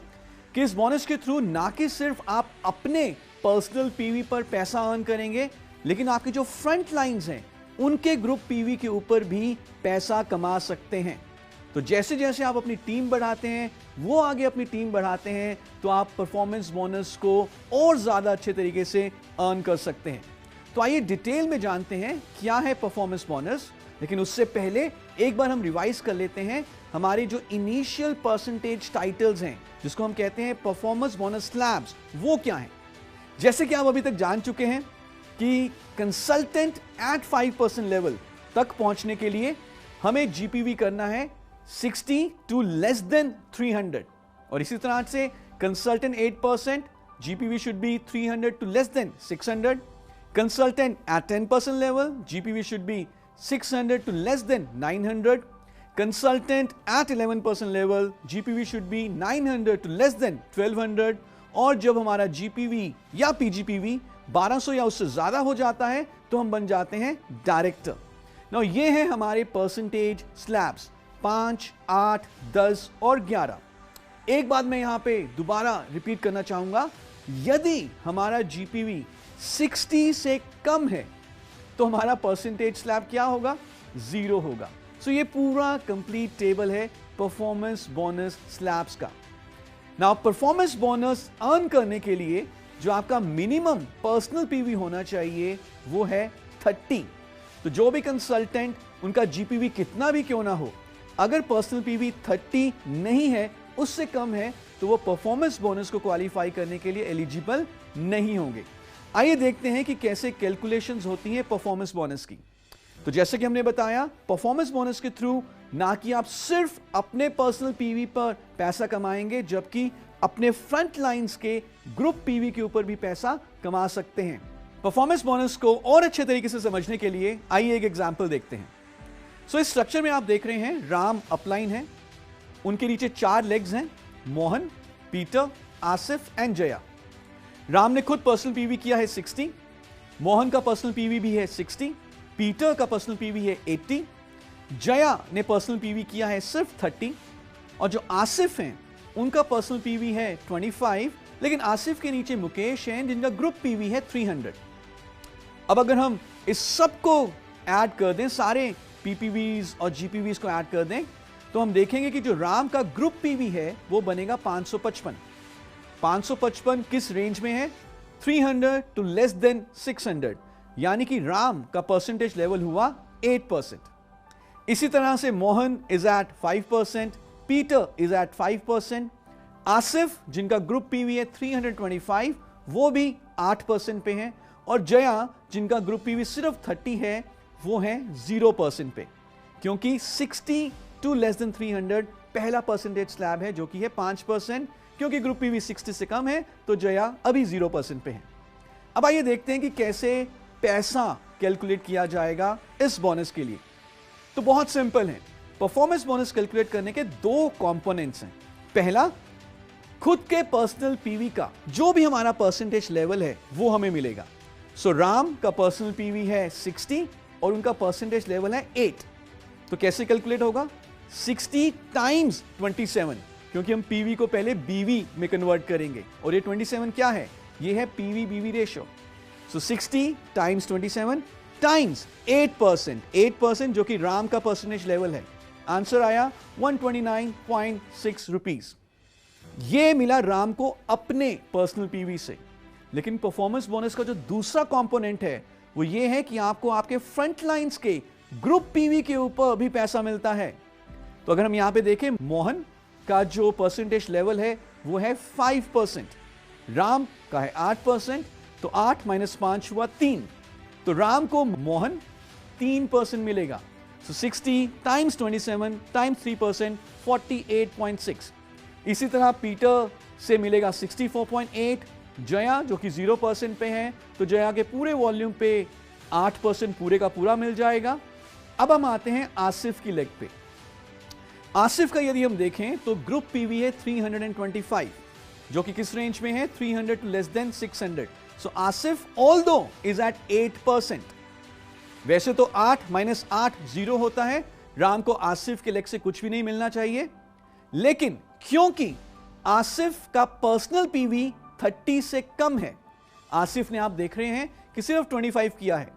कि इस बोनस के थ्रू ना कि सिर्फ आप अपने पर्सनल पीवी पर पैसा अर्न करेंगे, लेकिन आपके जो फ्रंट लाइंस हैं उनके ग्रुप पीवी के ऊपर भी पैसा कमा सकते हैं। तो जैसे जैसे आप अपनी टीम बढ़ाते हैं, वो आगे अपनी टीम बढ़ाते हैं, तो आप परफॉर्मेंस बोनस को और ज्यादा अच्छे तरीके से अर्न कर सकते हैं। तो आइए डिटेल में जानते हैं क्या है परफॉर्मेंस बोनस। लेकिन उससे पहले एक बार हम रिवाइज कर लेते हैं हमारी जो इनिशियल परसेंटेज टाइटल्स हैं, जिसको हम कहते हैं परफॉर्मेंस बोनस स्लैब्स, वो क्या है। जैसे कि आप अभी तक जान चुके हैं कि कंसल्टेंट एट 5% लेवल तक पहुंचने के लिए हमें जीपीवी करना है 60 टू लेस देन 300, और इसी तरह से consultant 8% GPV should be 300 to less than 600, consultant at 10% level GPV should be 600 to less than 900, consultant at 11% level GPV should be 900 to less than 1200, और जब हमारा GPV या PGPV 1200 या उससे ज्यादा हो जाता है तो हम बन जाते हैं डायरेक्टर। नाउ ये है हमारे परसेंटेज स्लैब्स 5, 8, 10 और 11। एक बात मैं यहां पे दोबारा रिपीट करना चाहूंगा, यदि हमारा GPV 60 से कम है तो हमारा परसेंटेज स्लैब क्या होगा, 0 होगा। सो ये पूरा कंप्लीट टेबल है परफॉर्मेंस बोनस स्लैब्स का। नाउ परफॉर्मेंस बोनस अर्न करने के लिए जो आपका मिनिमम पर्सनल पीवी होना चाहिए वो है 30। तो जो भी कंसल्टेंट उनका जीपीवी कितना भी क्यों ना हो, अगर पर्सनल पीवी 30 नहीं है, उससे कम है, तो वो परफॉर्मेंस बोनस को क्वालिफाई करने के लिए एलिजिबल नहीं होंगे। आइए देखते हैं कि कैसे कैलकुलेशंस होती हैं परफॉर्मेंस बोनस की। तो जैसे कि हमने बताया, परफॉर्मेंस बोनस के थ्रू ना कि आप सिर्फ अपने पर्सनल पीवी पर पैसा कमाएंगे, जबकि अपने फ्रंट लाइंस के ग्रुप पीवी के ऊपर भी पैसा कमा सकते हैं। परफॉर्मेंस बोनस को और अच्छे तरीके से समझने के लिए आइए एक एग्जांपल देखते हैं। सो इस स्ट्रक्चर में आप देख रहे हैं राम अपलाइन है, उनके नीचे 4 लेग्स हैं, मोहन, पीटर, आसिफ एंड जया। राम ने खुद पर्सनल पीवी किया है 60, मोहन का पर्सनल पीवी भी है 60, पीटर का पर्सनल पीवी है 80, जया ने पर्सनल पीवी किया है सिर्फ 30, और जो आसिफ हैं उनका पर्सनल पीवी है 25, लेकिन आसिफ के नीचे मुकेश हैं जिनका ग्रुप पीवी है 300। अब अगर हम इस सब को ऐड कर दें, सारे पीपीवीज और जीपीवीज को ऐड कर दें, तो हम देखेंगे कि जो राम का ग्रुप पीवी है वो बनेगा 555। 555 किस रेंज में है, 300 टू लेस देन 600, यानी कि राम का परसेंटेज लेवल हुआ 8%। इसी तरह से Mohan is at 5%, Peter is at 5%, Asif जिनका ग्रुप पीवी है 325 वो भी 8% पे हैं, और जया जिनका ग्रुप पीवी सिर्फ 30 है वो है 0% पे, क्योंकि 60 टू लेस देन 300 पहला परसेंटेज स्लैब है जो कि है 5%, क्योंकि ग्रुप पीवी 60 से कम है तो जया अभी 0% पे है। अब आइए देखते हैं कि कैसे पैसा कैलकुलेट किया जाएगा इस बोनस के लिए। तो बहुत सिंपल है, परफॉर्मेंस बोनस कैलकुलेट करने के 2 कंपोनेंट्स हैं। पहला, खुद के पर्सनल पीवी का जो भी हमारा परसेंटेज लेवल है वो हमें मिलेगा। सो राम का पर्सनल पीवी है 60 और उनका परसेंटेज लेवल है 8। तो कैसे कैलकुलेट होगा, 60 टाइम्स 27, क्योंकि हम पीवी को पहले बीवी में कन्वर्ट करेंगे, और ये 27 क्या है, ये है पीवी बीवी रेशियो। सो 60 टाइम्स 27 टाइम्स 8%, 8% जो कि राम का परसेंटेज लेवल है। आंसर आया 129.6 रुपीज। ये मिला राम को अपने पर्सनल पीवी से। लेकिन परफॉर्मेंस बोनस का जो दूसरा कंपोनेंट है वो ये है कि आपको आपके फ्रंट लाइंस के ग्रुप पीवी के ऊपर भी पैसा मिलता है। तो अगर हम यहां पे देखें, मोहन का जो परसेंटेज लेवल है वो है 5%, राम का है 8%, तो 8 - 5 हुआ 3, तो राम को मोहन 3% मिलेगा। सो 60 टाइम्स 27 टाइम्स 3%, 48.6। इसी तरह पीटर से मिलेगा 64.8, जया जो कि 0% पे है, तो जया के पूरे वॉल्यूम पे 8% पूरे का पूरा मिल जाएगा। अब हम आते हैं आसिफ की लेग पे। आसिफ का यदि हम देखें तो ग्रुप पीवी है 325, जो कि किस रेंज में है, 300 to less than 600. So Asif although is at 8%. वैसे तो 8 माइनस 8 0 होता है, राम को आसिफ के लेग से कुछ भी नहीं मिलना चाहिए, लेकिन क्योंकि आसिफ का पर्सनल पीवी 30 से कम है, आसिफ ने आप देख रहे हैं कि सिर्फ 25 किया है,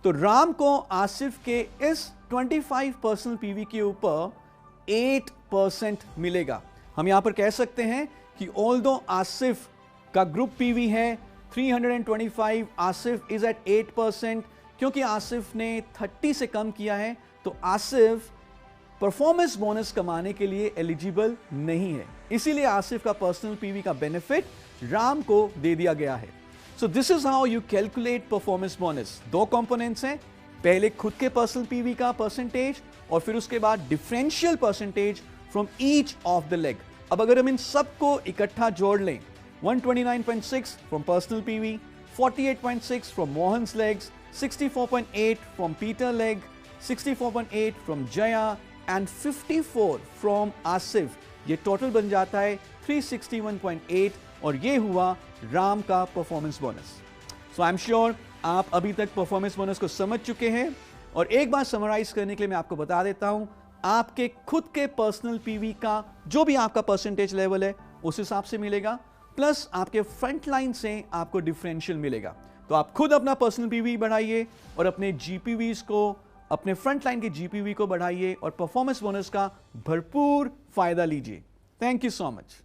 तो राम को आसिफ के इस 25 पर्सनल पीवी के ऊपर 8% मिलेगा. हम यहां पर कह सकते हैं कि ऑल्दो आसिफ का ग्रुप पीवी है 325, आसिफ इज एट 8%. क्योंकि आसिफ ने 30 से कम किया है, तो आसिफ परफॉर्मेंस बोनस कमाने के लिए एलिजिबल नहीं है, इसीलिए आसिफ का पर्सनल पीवी का बेनिफिट राम को दे दिया गया है. So this is how you calculate performance bonus. दो कंपोनेंट्स हैं, पहले खुद के पर्सनल पीवी का परसेंटेज और फिर उसके बाद differential percentage from each of the leg. अब अगर हम इन सबको इकट्ठा जोड़ लें, 129.6 from personal PV, 48.6 from Mohan's legs, 64.8 from Peter leg, 64.8 from Jaya and 54 from Asif, ये टोटल बन जाता है 361.8 और ये हुआ राम का performance bonus. So I am sure आप अभी तक परफॉर्मेंस बोनस को समझ चुके हैं, और एक बार समराइज करने के लिए मैं आपको बता देता हूं, आपके खुद के पर्सनल पीवी का जो भी आपका परसेंटेज लेवल है उस हिसाब से मिलेगा, प्लस आपके फ्रंट लाइन से आपको डिफरेंशियल मिलेगा. तो आप खुद अपना पर्सनल पीवी बढ़ाइए और अपने जीपीवीज को, अपने फ्रंट लाइन के जीपीवी को बढ़ाइए और परफॉर्मेंस बोनस का भरपूर फायदा लीजिए. Thank you so much.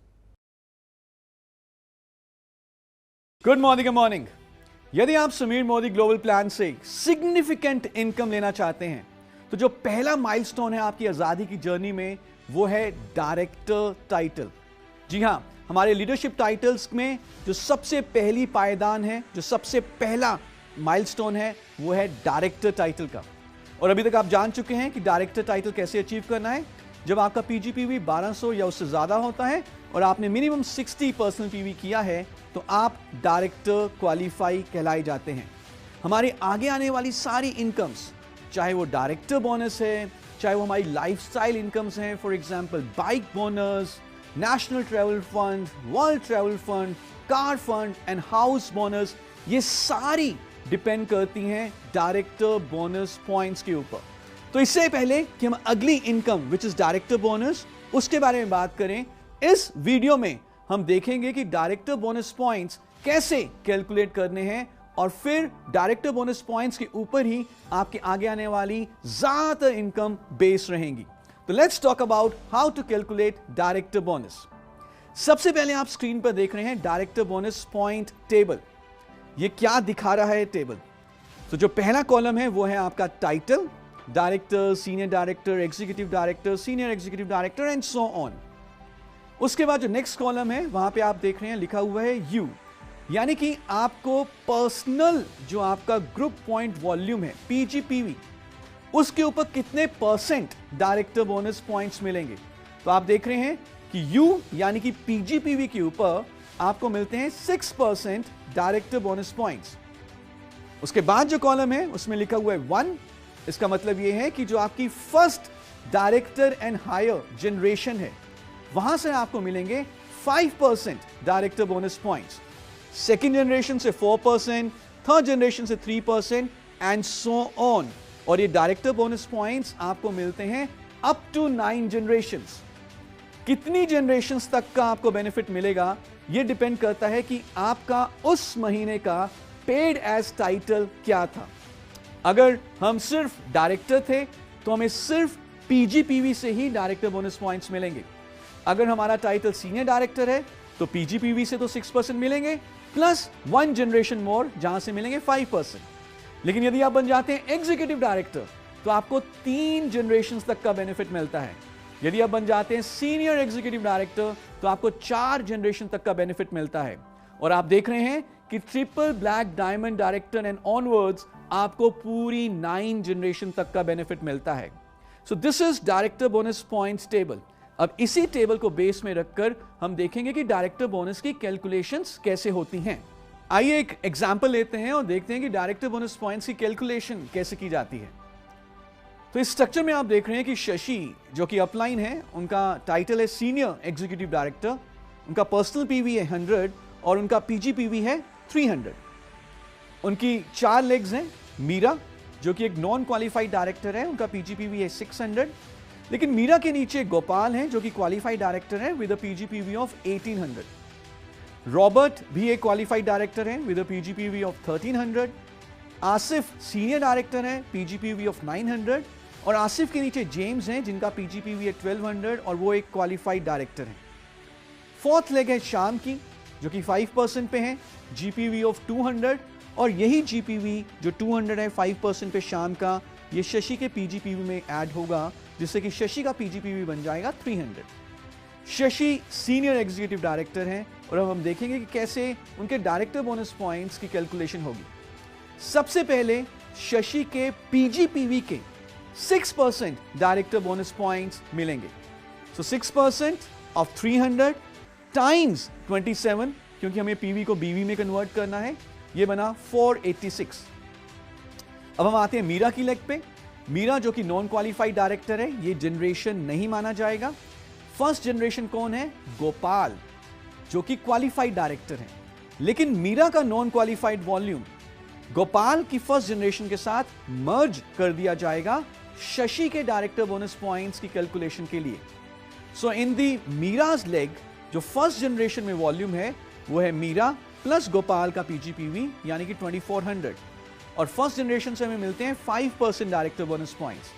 Good morning. Good morning. यदि आप समीर मोदी ग्लोबल प्लान से सिग्निफिकेंट इनकम लेना चाहते हैं, तो जो पहला माइलस्टोन है आपकी आजादी की जर्नी में, वो है डायरेक्टर टाइटल. जी हां, हमारे लीडरशिप टाइटल्स में जो सबसे पहली पायदान है, जो सबसे पहला माइलस्टोन है, वो है डायरेक्टर टाइटल का. और अभी तक आप जान चुके हैं कि डायरेक्टर टाइटल कैसे अचीव करना है. जब आपका पीजीपीवी 1200 या उससे ज्यादा होता है और आपने मिनिमम 60 पर्सनल पीवी किया है, तो आप डायरेक्टर क्वालिफाई कहलाए जाते हैं. हमारे आगे आने वाली सारी इनकम्स, चाहे वो डायरेक्टर बोनस है, चाहे वो हमारी लाइफस्टाइल इनकम्स हैं, for example bike bonus, national travel fund, world travel fund, car fund and house bonus, ये सारी डिपेंड करती हैं डायरेक्टर बोनस पॉइंट्स के ऊपर. तो इससे पहले कि हम अगली income which is director bonus, उसके बारे में बात करें, इस वीडियो में हम देखेंगे कि डायरेक्टर बोनस पॉइंट्स कैसे कैलकुलेट करने हैं, और फिर डायरेक्टर बोनस पॉइंट्स के ऊपर ही आपके आगे आने वाली ज्यादातर इनकम बेस रहेंगी. तो let's talk about how to calculate director bonus. सबसे पहले आप स्क्रीन पर देख रहे हैं डायरेक्टर बोनस पॉइंट टेबल. ये क्या दिखा रहा है टेबल? तो जो पहला कॉलम है वो है आपका title, director, senior director, executive director, senior executive director and so on. उसके बाद जो नेक्स्ट कॉलम है वहां पे आप देख रहे हैं लिखा हुआ है यू, यानी कि आपको पर्सनल जो आपका ग्रुप पॉइंट वॉल्यूम है पीजीपीवी, उसके ऊपर कितने परसेंट डायरेक्टर बोनस पॉइंट्स मिलेंगे. तो आप देख रहे हैं कि यू यानी कि पीजीपीवी के ऊपर आपको मिलते हैं 6% डायरेक्टर बोनस पॉइंट्स. उसके बाद जो कॉलम है उसमें लिखा हुआ है 1. इसका मतलब यह है कि जो आपकी first director and higher generation है, वहां से आपको मिलेंगे 5% director bonus points. Second generation से 4%, थर्ड जनरेशन से 3% एंड सो ऑन. और ये डायरेक्टर बोनस पॉइंट्स आपको मिलते हैं अप टू 9 जनरेशंस. कितनी जनरेशंस तक का आपको बेनिफिट मिलेगा, ये डिपेंड करता है कि आपका उस महीने का पेड एज टाइटल क्या था. अगर हम सिर्फ डायरेक्टर थे तो हमें सिर्फ पीजीपीवी से ही डायरेक्टर बोनस पॉइंट्स मिलेंगे. अगर हमारा टाइटल सीनियर डायरेक्टर है तो पीजीपीवी से तो 6% मिलेंगे, प्लस 1 जनरेशन मोर जहां से मिलेंगे 5%. लेकिन यदि आप बन जाते हैं एग्जीक्यूटिव डायरेक्टर तो आपको 3 जनरेशन तक का बेनिफिट मिलता है. यदि आप बन जाते हैं सीनियर एग्जीक्यूटिव डायरेक्टर तो आपको 4 जनरेशन तक का बेनिफिट मिलता है. और आप देख रहे हैं कि triple black diamond director and onwards आपको पूरी 9 जनरेशन तक का बेनिफिट मिलता है. So this is director bonus points table. अब इसी टेबल को बेस में रखकर हम देखेंगे कि डायरेक्टर बोनस की कैलकुलेशंस कैसे होती हैं. आइए एक एग्जांपल लेते हैं और देखते हैं कि डायरेक्टर बोनस पॉइंट्स की कैलकुलेशन कैसे की जाती है. तो इस स्ट्रक्चर में आप देख रहे हैं कि शशि जो कि अपलाइन है, उनका टाइटल है सीनियर एग्जीक्यूटिव डायरेक्टर. उनका पर्सनल पीवी है 100 और उनका पीजीपीवी है 300। उनकी 4 लेग्स हैं। मीरा जो कि एक नॉन क्वालिफाइड डायरेक्टर है, उनका पीजीपीवी है 600। लेकिन मीरा के नीचे गोपाल हैं जो कि क्वालिफाइड डायरेक्टर है with a PGPV of 1800। Robert भी एक क्वालिफाइड डायरेक्टर है with a PGPV of 1300। Asif senior director है, पीजीपीवी ऑफ 900। और आसिफ के नीचे जेम्स हैं जिनका पीजीपीवी है 1200 और वो एक क्वालिफाइड डायरेक्टर हैं। फोर्थ लेग है शाम की जो कि 5% पे है, जीपीवी ऑफ 200। और यही जीपीवी जो 200 है 5% पे शाम का, ये शशि के पीजीपीवी में ऐड होगा जिससे कि शशि का पीजीपीवी बन जाएगा 300। शशि सीनियर एग्जीक्यूटिव डायरेक्टर हैं और अब हम देखेंगे कि कैसे उनके डायरेक्टर बोनस पॉइंट्स की कैलकुलेशन होगी। सबसे पहले शशि के पीजीपीवी के 6% डायरेक्टर बोनस पॉइंट्स मिलेंगे। सो 6% ऑफ 300 टाइम्स 27, क्योंकि हमें पीवी को बीवी में कन्वर्ट करना है, ये बना 486। अब हम आते हैं मीरा की लेग पे। मीरा जो कि नॉन क्वालिफाइड डायरेक्टर है, ये जनरेशन नहीं माना जाएगा। फर्स्ट जनरेशन कौन है? गोपाल जो कि क्वालिफाइड डायरेक्टर है। लेकिन मीरा का नॉन क्वालिफाइड वॉल्यूम गोपाल की फर्स्ट जनरेशन के साथ मर्ज कर दिया जाएगा शशि के डायरेक्टर बोनस पॉइंट्स की कैलकुलेशन के लिए। सो इन दी मीराज लेग जो फर्स्ट जनरेशन में वॉल्यूम है वो है मीरा प्लस गोपाल का पीजीपीवी यानी कि 2400। और फर्स्ट जनरेशन से हमें मिलते हैं 5% डायरेक्टर बोनस पॉइंट्स।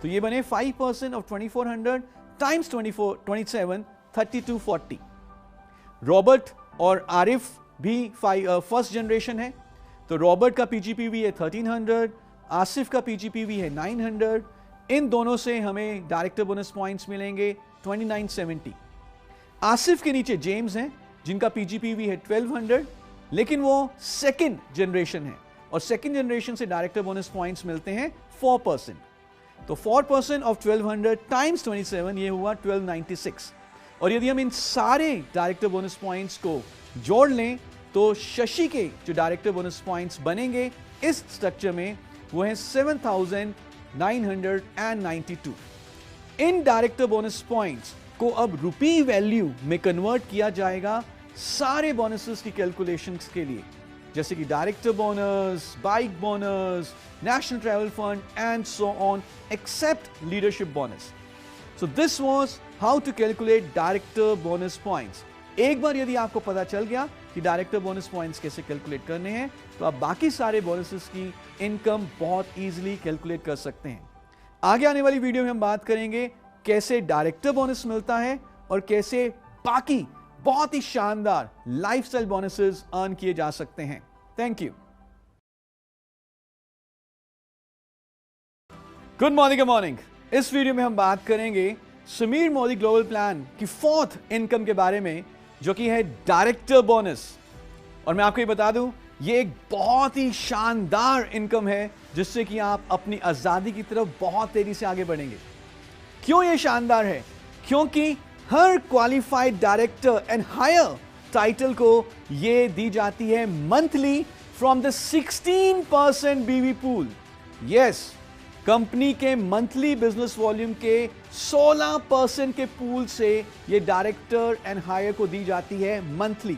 तो ये बने 5% ऑफ 2400 टाइम्स 27 3240। रॉबर्ट और आरिफ भी फर्स्ट जनरेशन है, तो रॉबर्ट का पीजीपीवी है 1300, आसिफ का पीजीपीवी है 900। इन दोनों से हमें डायरेक्टर बोनस पॉइंट्स मिलेंगे 2970। आसिफ के नीचे जेम्स हैं जिनका पीजीपीवी है 1200, लेकिन वो सेकंड जनरेशन है और सेकंड जनरेशन से डायरेक्टर बोनस पॉइंट्स मिलते हैं 4%। तो 4% ऑफ 1200 टाइम्स 27 ये हुआ 1296। और यदि हम इन सारे डायरेक्टर बोनस पॉइंट्स को जोड़ लें तो शशि के जो डायरेक्टर बोनस पॉइंट्स बनेंगे इस स्ट्रक्चर में वो है 7992। इन डायरेक्टर बोनस पॉइंट्स को अब रुपी वैल्यू में कन्वर्ट किया जाएगा सारे बोनसेस की कैलकुलेशंस के लिए, जैसे कि director bonus, bike bonus, national travel fund and so on except leadership bonus. So this was how to calculate director bonus points. एक बार यदि आपको पता चल गया कि डायरेक्टर बोनस पॉइंट्स कैसे कैलकुलेट करने हैं तो आप बाकी सारे बोनसेस की इनकम बहुत इजीली कैलकुलेट कर सकते हैं। आगे आने वाली वीडियो में हम बात करेंगे कैसे डायरेक्टर बोनस मिलता है और कैसे बाकी बहुत ही शानदार लाइफस्टाइल बोनसेस अर्न किए जा सकते हैं। Thank you. Good morning. इस वीडियो में हम बात करेंगे समीर मोदी ग्लोबल प्लान की 4th इनकम के बारे में जो कि है डायरेक्टर बोनस। और मैं आपको ये बता दूं ये एक बहुत ही शानदार इनकम है जिससे कि आप अपनी आजादी की तरफ बहुत तेजी से आगे बढ़ेंगे। क्यों ये शानदार है? क्योंकि हर qualified director and higher title को ये दी जाती है मंथली फ्रॉम द 16% बीवी पूल। यस, कंपनी के मंथली बिजनेस वॉल्यूम के 16% के पूल से ये डायरेक्टर एंड हायर को दी जाती है मंथली।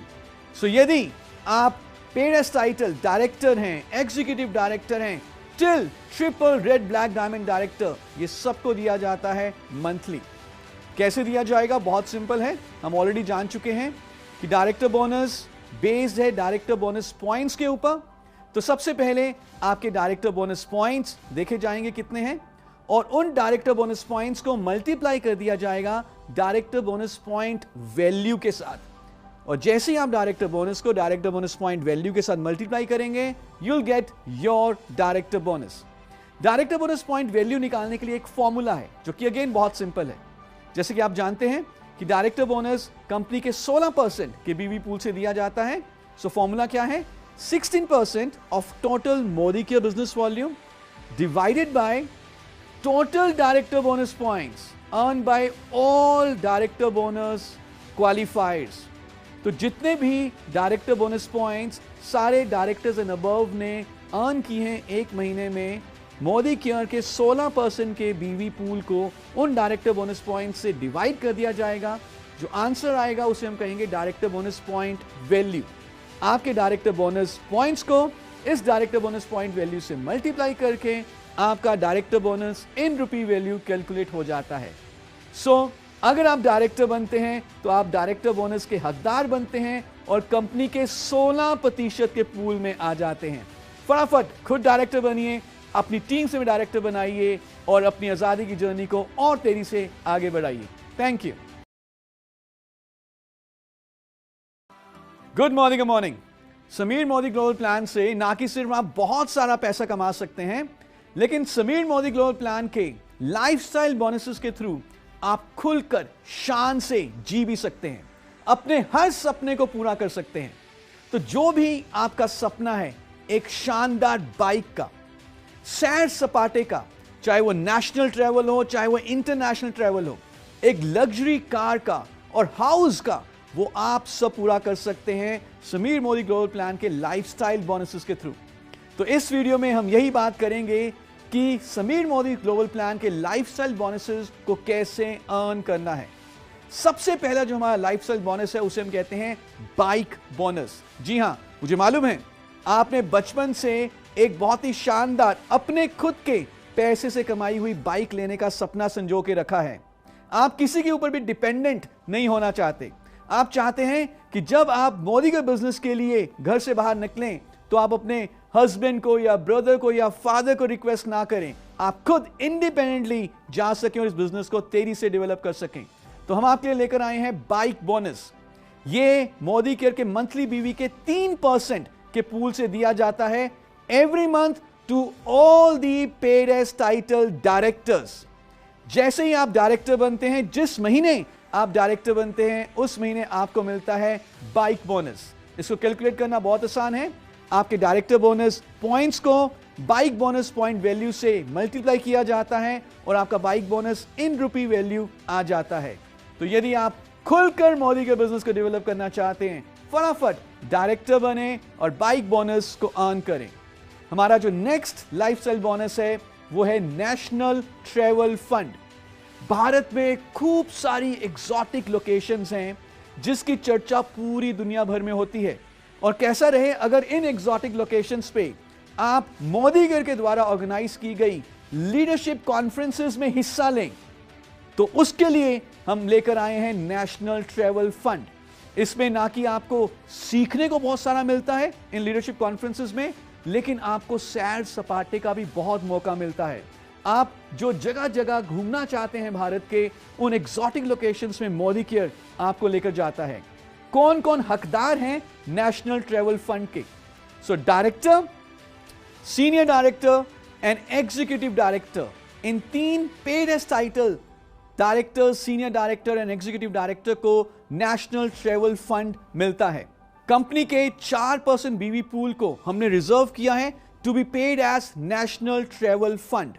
सो यदि आप पेड एज टाइटल डायरेक्टर हैं, एग्जीक्यूटिव डायरेक्टर हैं, till triple red black diamond director, ये सबको दिया जाता है मंथली। कैसे दिया जाएगा? बहुत सिंपल है, हम ऑलरेडी जान चुके हैं कि डायरेक्टर बोनस बेस्ड है डायरेक्टर बोनस पॉइंट्स के ऊपर। तो सबसे पहले आपके डायरेक्टर बोनस पॉइंट्स देखे जाएंगे कितने हैं और उन डायरेक्टर बोनस पॉइंट्स को मल्टीप्लाई कर दिया जाएगा डायरेक्टर बोनस पॉइंट वैल्यू के साथ। और जैसे ही आप डायरेक्टर बोनस को डायरेक्टर बोनस पॉइंट वैल्यू के साथ मल्टीप्लाई करेंगे you will get your director bonus. Director bonus point value निकालने के लिए एक फॉर्मूला है जो कि अगेन बहुत सिंपल है। जैसे कि आप जानते हैं कि डायरेक्टर बोनस कंपनी के 16% के बीवी पूल से दिया जाता है। सो फॉर्मूला क्या है? 16% of total Modi Care business volume divided by total director bonus points earned by all director bonus qualifiers। तो जितने भी डायरेक्टर बोनस पॉइंट्स सारे डायरेक्टर्स एंड अबव ने अर्न की हैं एक महीने में, मोदी केयर के 16% के बीवी पूल को उन डायरेक्टर बोनस पॉइंट्स से डिवाइड कर दिया जाएगा जो आंसर आएगा उसे हम कहेंगे डायरेक्टर बोनस पॉइंट वैल्यू। आपके डायरेक्टर बोनस पॉइंट्स को इस डायरेक्टर बोनस पॉइंट वैल्यू से मल्टीप्लाई करके आपका डायरेक्टर बोनस इन रुपी वैल्यू कैलकुलेट हो जाता है। सो अगर आप डायरेक्टर बनते हैं तो आप डायरेक्टर बोनस के हकदार बनते हैं और कंपनी के 16% के पूल में आ जाते हैं। फटाफट खुद डायरेक्टर बनिए, अपनी टीम से भी डायरेक्टर बनाइए और अपनी आजादी की जर्नी को और तेजी से आगे बढ़ाइए। Thank you. Good morning. Good morning. Sameer Modi global plan से ना कि सिर्फ आप बहुत सारा पैसा कमा सकते हैं, लेकिन समीर मोदी ग्लोबल प्लान के लाइफस्टाइल बोनसेस के थ्रू आप खुलकर शान से जी भी सकते हैं, अपने हर सपने को पूरा कर सकते हैं। तो जो भी आपका सपना है, एक शानदार बाइक का, सैर सपाटे का, चाहे वो नेशनल ट्रैवल हो चाहे वो इंटरनेशनल ट्रैवल हो, एक लग्जरी कार का और हाउस का, वो आप सब पूरा कर सकते हैं समीर मोदी ग्लोबल प्लान के लाइफस्टाइल बोनसेस के थ्रू। तो इस वीडियो में हम यही बात करेंगे कि समीर मोदी ग्लोबल प्लान के लाइफस्टाइल बोनसेस को कैसे अर्न करना है। सबसे पहला जो हमारा लाइफस्टाइल बोनस है उसे हम कहते हैं बाइक बोनस। जी हां, मुझे मालूम है आपने बचपन से एक बहुत ही शानदार अपने खुद के पैसे से कमाई हुई बाइक लेने का सपना संजो के रखा है। आप किसी के ऊपर भी डिपेंडेंट नहीं होना चाहते। आप चाहते हैं कि जब आप मोदी के बिजनेस के लिए घर से बाहर निकलें तो आप अपने हस्बैंड को या ब्रदर को या फादर को रिक्वेस्ट ना करें, आप खुद इंडिपेंडेंटली जा सकें और इस बिजनेस को तेजी से डेवलप कर सकें। तो हम आपके लिए लेकर आए हैं बाइक बोनस। ये मोदी केयर के मंथली बीवी के 3% के पूल से दिया जाता है every month to all the paid as title directors. जैसे ही आप डायरेक्टर बनते हैं, जिस महीने आप डायरेक्टर बनते हैं उस महीने आपको मिलता है बाइक बोनस। इसको कैलकुलेट करना बहुत आसान है। आपके डायरेक्टर बोनस पॉइंट्स को बाइक बोनस पॉइंट वैल्यू से मल्टीप्लाई किया जाता है और आपका बाइक बोनस इन रुपी वैल्यू आ जाता है। तो यदि आप खुलकर मोदी के बिजनेस को डेवलप करना चाहते हैं, फटाफट डायरेक्टर बने और बाइक बोनस को अर्न करें। हमारा जो नेक्स्ट लाइफस्टाइल बोनस है वो है नेशनल ट्रैवल फंड। भारत में खूब सारी एग्जॉटिक लोकेशंस हैं जिसकी चर्चा पूरी दुनिया भर में होती है। और कैसा रहे अगर इन एग्जॉटिक लोकेशंस पे आप मोदी केयर के द्वारा ऑर्गेनाइज की गई लीडरशिप कॉन्फ्रेंसेस में हिस्सा लें। तो उसके लिए हम लेकर आए हैं नेशनल ट्रैवल फंड। इसमें ना कि आपको सीखने को बहुत सारा मिलता है इन लीडरशिप कॉन्फ्रेंसेस में, लेकिन आपको सैर सपाटे का भी बहुत मौका मिलता है। आप जो जगह जगह घूमना चाहते हैं भारत के, उन एग्जॉटिक लोकेशंस में मोदी केयर आपको लेकर जाता है। कौन कौन हकदार हैं नेशनल ट्रैवल फंड के? So director, senior director and executive director, in 3 paid as title director, senior director and executive director को नेशनल ट्रैवल फंड मिलता है। कंपनी के 4% बीवी पूल को हमने रिजर्व किया है to be paid as national travel fund.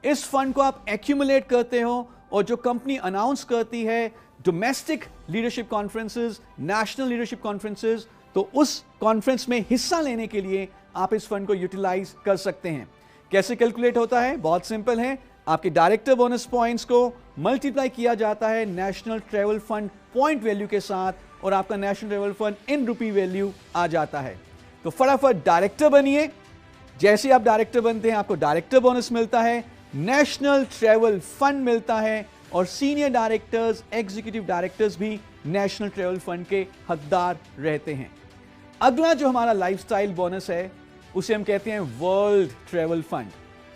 इस फंड को आप एक्यूमुलेट करते हो और जो कंपनी अनाउंस करती है domestic leadership conferences, national leadership conferences, तो उस कॉन्फ्रेंस में हिस्सा लेने के लिए आप इस फंड को यूटिलाइज कर सकते हैं। कैसे कैलकुलेट होता है? बहुत सिंपल है। आपके डायरेक्टर बोनस पॉइंट्स को मल्टीप्लाई किया जाता है national travel fund point value के साथ और आपका national travel fund in rupee value आ जाता है। तो फटाफट डायरेक्टर बनिए। जैसे आप डायरेक्टर बनते हैं आपको डायरेक्टर बोनस मिलता है, नेशनल ट्रैवल फंड मिलता है और सीनियर डायरेक्टर्स, एग्जीक्यूटिव डायरेक्टर्स भी नेशनल ट्रैवल फंड के हकदार रहते हैं। अगला जो हमारा लाइफस्टाइल बोनस है उसे हम कहते हैं वर्ल्ड ट्रैवल फंड।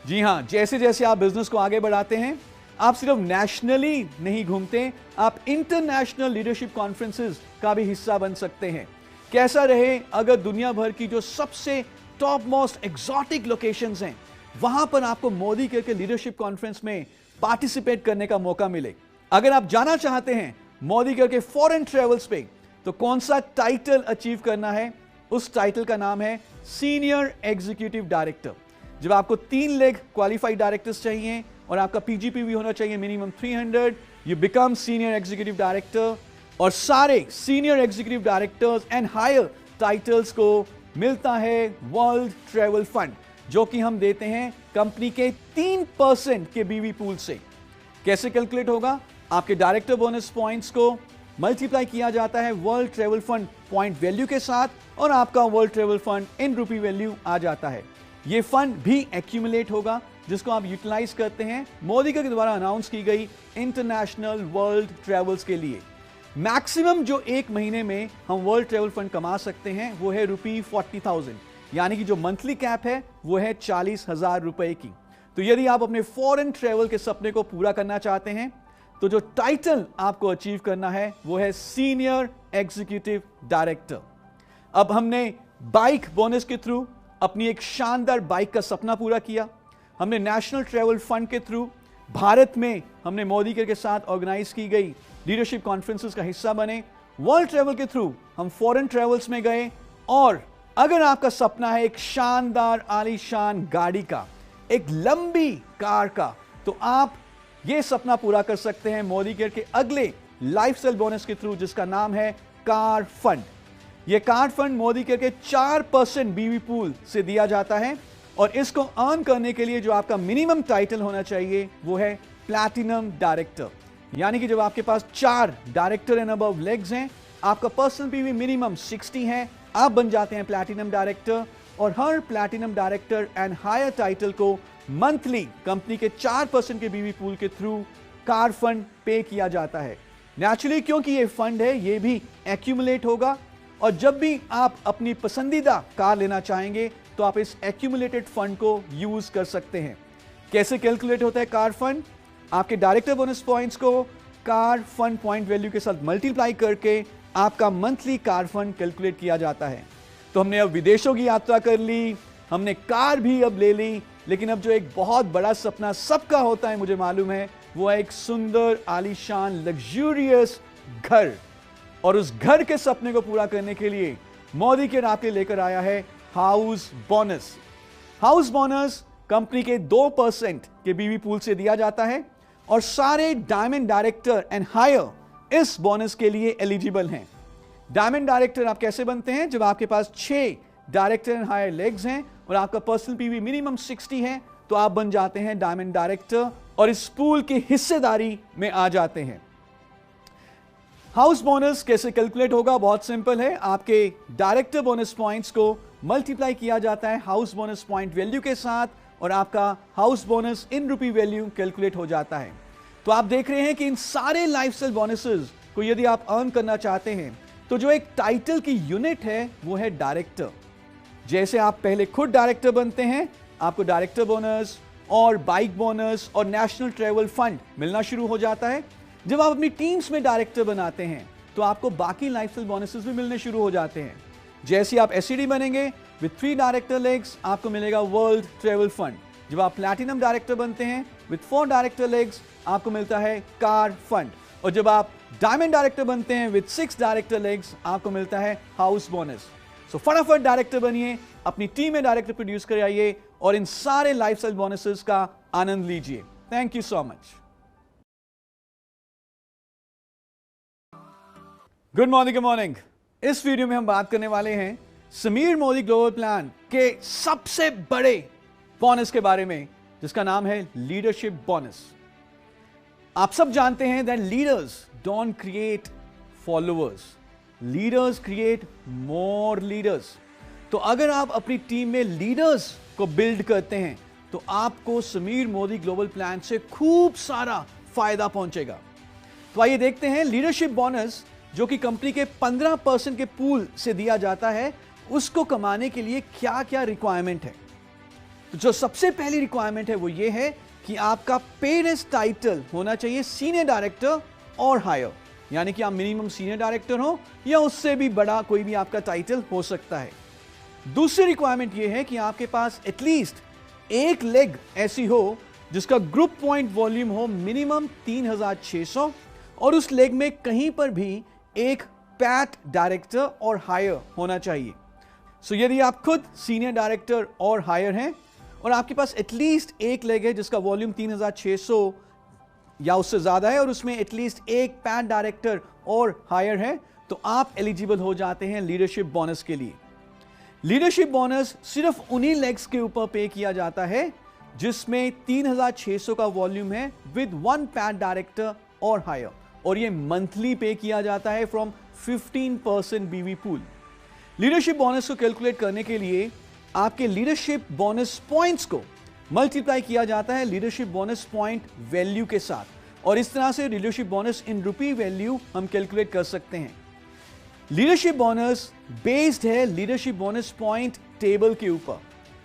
जी हां, जैसे जैसे आप बिजनेस को आगे बढ़ाते हैं, आप सिर्फ नेशनली नहीं घूमते, आप इंटरनेशनल लीडरशिप कॉन्फ्रेंसेस का भी हिस्सा बन सकते हैं। कैसा रहे अगर दुनिया भर की जो सबसे टॉप मोस्ट एग्जॉटिक लोकेशंस हैं वहां पर आपको मोदी केयर के लीडरशिप कॉन्फ्रेंस में पार्टिसिपेट करने का मौका मिले। अगर आप जाना चाहते हैं मोदी केयर के फॉरेन ट्रेवल्स पे, तो कौन सा टाइटल अचीव करना है? उस टाइटल का नाम है सीनियर एग्जीक्यूटिव डायरेक्टर। जब आपको 3 लेग क्वालिफाइड डायरेक्टर्स चाहिए और आपका पीजीपी भी होना चाहिए minimum 300, you become senior executive director. और सारे senior executive directors and higher titles को मिलता है वर्ल्ड ट्रैवल फंड, जो कि हम देते हैं कंपनी के 3% के बीवी पूल से। कैसे कैलकुलेट होगा? आपके डायरेक्टर बोनस पॉइंट्स को मल्टीप्लाई किया जाता है world travel fund point value के साथ और आपका world travel fund in rupee value आ जाता है। ये फंड भी एक्यूमुलेट होगा जिसको आप यूटिलाइज करते हैं मोदी के द्वारा अनाउंस की गई इंटरनेशनल वर्ल्ड ट्रेवल्स के लिए। मैक्सिमम जो एक महीने में हम वर्ल्ड ट्रेवल फंड कमा सकते हैं वो है ₹40,000, यानी कि जो मंथली कैप है वो है 40,000 रुपए की। तो यदि आप अपने फॉरेन ट्रेवल के सपने को पूरा करना चाहते हैं तो जो टाइटल आपको अचीव करना है वो है सीनियर एग्जीक्यूटिव डायरेक्टर। अब हमने बाइक बोनस के थ्रू अपनी एक शानदार बाइक का सपना पूरा किया, हमने नेशनल ट्रेवल फंड के थ्रू भारत में हमने मोदी के साथ ऑर्गेनाइज की गई लीडरशिप कॉन्फ्रेंसेस का हिस्सा बने, वर्ल्ड ट्रेवल के थ्रू हम फॉरेन ट्रेवल्स में गए। और अगर आपका सपना है एक शानदार आलीशान गाड़ी का, एक लंबी कार का, तो आप ये सपना पूरा कर सकते हैं मोदी केयर के अगले लाइफस्टाइल बोनस के थ्रू जिसका नाम है कार फंड। यह कार फंड मोदी केयर के 4% बीवी पूल से दिया जाता है और इसको अर्न करने के लिए जो आपका मिनिमम टाइटल होना चाहिए वो है प्लैटिनम डायरेक्टर, यानी कि जब आपके पास 4 डायरेक्टर एंड अबव लेग्स हैं, आपका पर्सनल पीवी मिनिमम 60 है, आप बन जाते हैं प्लैटिनम डायरेक्टर। और हर platinum director and higher title को मंथली कंपनी के 4% के बीवी पूल के थ्रू कार फंड पे किया जाता है। नेचुरली क्योंकि ये फंड है ये भी एक्यूमुलेट होगा और जब भी आप अपनी पसंदीदा कार लेना चाहेंगे तो आप इस एक्यूमुलेटेड फंड को यूज कर सकते हैं। कैसे कैलकुलेट होता है कार फंड? आपके डायरेक्टर बोनस पॉइंट्स को कार फंड पॉइंट वैल्यू के साथ मल्टीप्लाई करके आपका मंथली कार फंड कैलकुलेट किया जाता है। तो हमने अब विदेशों की यात्रा कर ली, हमने कार भी अब ले ली, लेकिन अब जो एक बहुत बड़ा सपना सबका होता है मुझे मालूम है, वो है एक सुंदर आलीशान लग्जूरियस घर। और उस घर के सपने को पूरा करने के लिए मोदी केयर आपके लेकर आया है house bonus. House bonus company के 2% के बीवी पूल से दिया जाता है और सारे डायमंड डायरेक्टर एंड हायर इस बोनस के लिए एलिजिबल हैं। डायमंड डायरेक्टर आप कैसे बनते हैं? जब आपके पास 6 डायरेक्टर एंड हायर लेग्स हैं और आपका पर्सनल पीवी मिनिमम 60 है तो आप बन जाते हैं डायमंड डायरेक्टर और इस पूल की हिस्सेदारी में आ जाते हैं। हाउस बोनस कैसे कैलकुलेट होगा? बहुत सिंपल है, आपके डायरेक्टर बोनस पॉइंट्स को मल्टीप्लाई किया जाता है हाउस बोनस पॉइंट वैल्यू के साथ और आपका हाउस बोनस इन रुपी वैल्यू कैलकुलेट हो जाता है। तो आप देख रहे हैं कि इन सारे लाइफस्टाइल बोनसेस को यदि आप अर्न करना चाहते हैं तो जो एक टाइटल की यूनिट है वो है डायरेक्टर। जैसे आप पहले खुद डायरेक्टर बनते हैं, आपको डायरेक्टर बोनस और बाइक बोनस और नेशनल ट्रेवल फंड मिलना शुरू हो जाता है। जब आप अपनी टीम्स में डायरेक्टर बनाते हैं तो आपको बाकी लाइफस्टाइल बोनसेस भी मिलने शुरू हो जाते हैं। जैसे आप एसईडी बनेंगे विद 3 डायरेक्टर लेग्स आपको मिलेगा वर्ल्ड ट्रेवल फंड। जब आप प्लैटिनम डायरेक्टर बनते हैं विद 4 डायरेक्टर लेग्स आपको मिलता है कार फंड। और जब आप डायमंड डायरेक्टर बनते हैं विद 6 डायरेक्टर लेग्स आपको मिलता है हाउस बोनस। सो फटाफट डायरेक्टर बनिए, अपनी टीम में डायरेक्टर प्रोड्यूस कर आइए और इन सारे लाइफस्टाइल बोनसेस का आनंद लीजिए। Thank you so much. Good morning. इस वीडियो में हम बात करने वाले हैं समीर मोदी ग्लोबल प्लान के सबसे बड़े बोनस के बारे में जिसका नाम है लीडरशिप बोनस। आप सब जानते हैं that leaders don't create followers, leaders create more leaders. तो अगर आप अपनी टीम में लीडर्स को बिल्ड करते हैं तो आपको समीर मोदी ग्लोबल प्लान से खूब सारा फायदा पहुंचेगा। तो आइए देखते हैं लीडरशिप बोनस जो कि कंपनी के 15% के पूल से दिया जाता है, उसको कमाने के लिए क्या क्या रिक्वायरमेंट है। तो जो सबसे पहली रिक्वायरमेंट है वो ये है कि आपका पेड एज टाइटल होना चाहिए सीनियर डायरेक्टर और हायर, यानी कि आप मिनिमम सीनियर डायरेक्टर हो या उससे भी बड़ा कोई भी आपका टाइटल हो सकता है। दूसरी रिक्वायरमेंट ये है कि आपके पास एटलीस्ट एक लेग ऐसी हो जिसका ग्रुप पॉइंट वॉल्यूम हो मिनिमम 3600 और उस लेग में कहीं पर भी एक पैट डायरेक्टर और हायर होना चाहिए। सो यदि आप खुद सीनियर डायरेक्टर और हायर हैं और आपके पास एटलीस्ट एक लेग है जिसका वॉल्यूम 3600 या उससे ज्यादा है और उसमें एटलीस्ट एक पैट डायरेक्टर और हायर है तो आप एलिजिबल हो जाते हैं लीडरशिप बोनस के लिए। लीडरशिप बोनस सिर्फ उन्हीं लेग्स के ऊपर पे किया जाता है जिसमें 3600 का वॉल्यूम है विद 1 पैट डायरेक्टर और हायर, और ये मंथली पे किया जाता है फ्रॉम 15% बीवी पूल। लीडरशिप बोनस को कैलकुलेट करने के लिए आपके लीडरशिप बोनस पॉइंट्स को मल्टीप्लाई किया जाता है लीडरशिप बोनस पॉइंट वैल्यू के साथ, और इस तरह से लीडरशिप बोनस इन रुपी वैल्यू हम कैलकुलेट कर सकते हैं। लीडरशिप बोनस बेस्ड है लीडरशिप बोनस पॉइंट टेबल के ऊपर।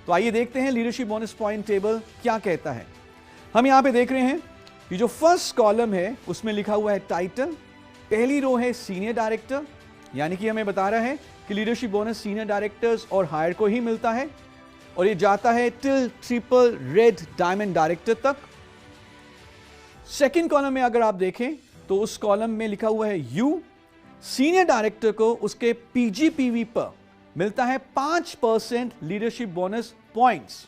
तो आइए देखते हैं लीडरशिप बोनस पॉइंट टेबल क्या कहता है। हम यहां पे देख रहे हैं कि जो फर्स्ट कॉलम है उसमें लिखा हुआ है टाइटल, पहली रो है सीनियर डायरेक्टर, यानी कि हमें बता रहा है कि लीडरशिप बोनस सीनियर डायरेक्टर्स और हायर को ही मिलता है, और ये जाता है till triple red diamond director तक। सेकंड कॉलम में अगर आप देखें तो उस कॉलम में लिखा हुआ है यू, सीनियर डायरेक्टर को उसके पीजीपीवी पर मिलता है 5% लीडरशिप बोनस पॉइंट्स,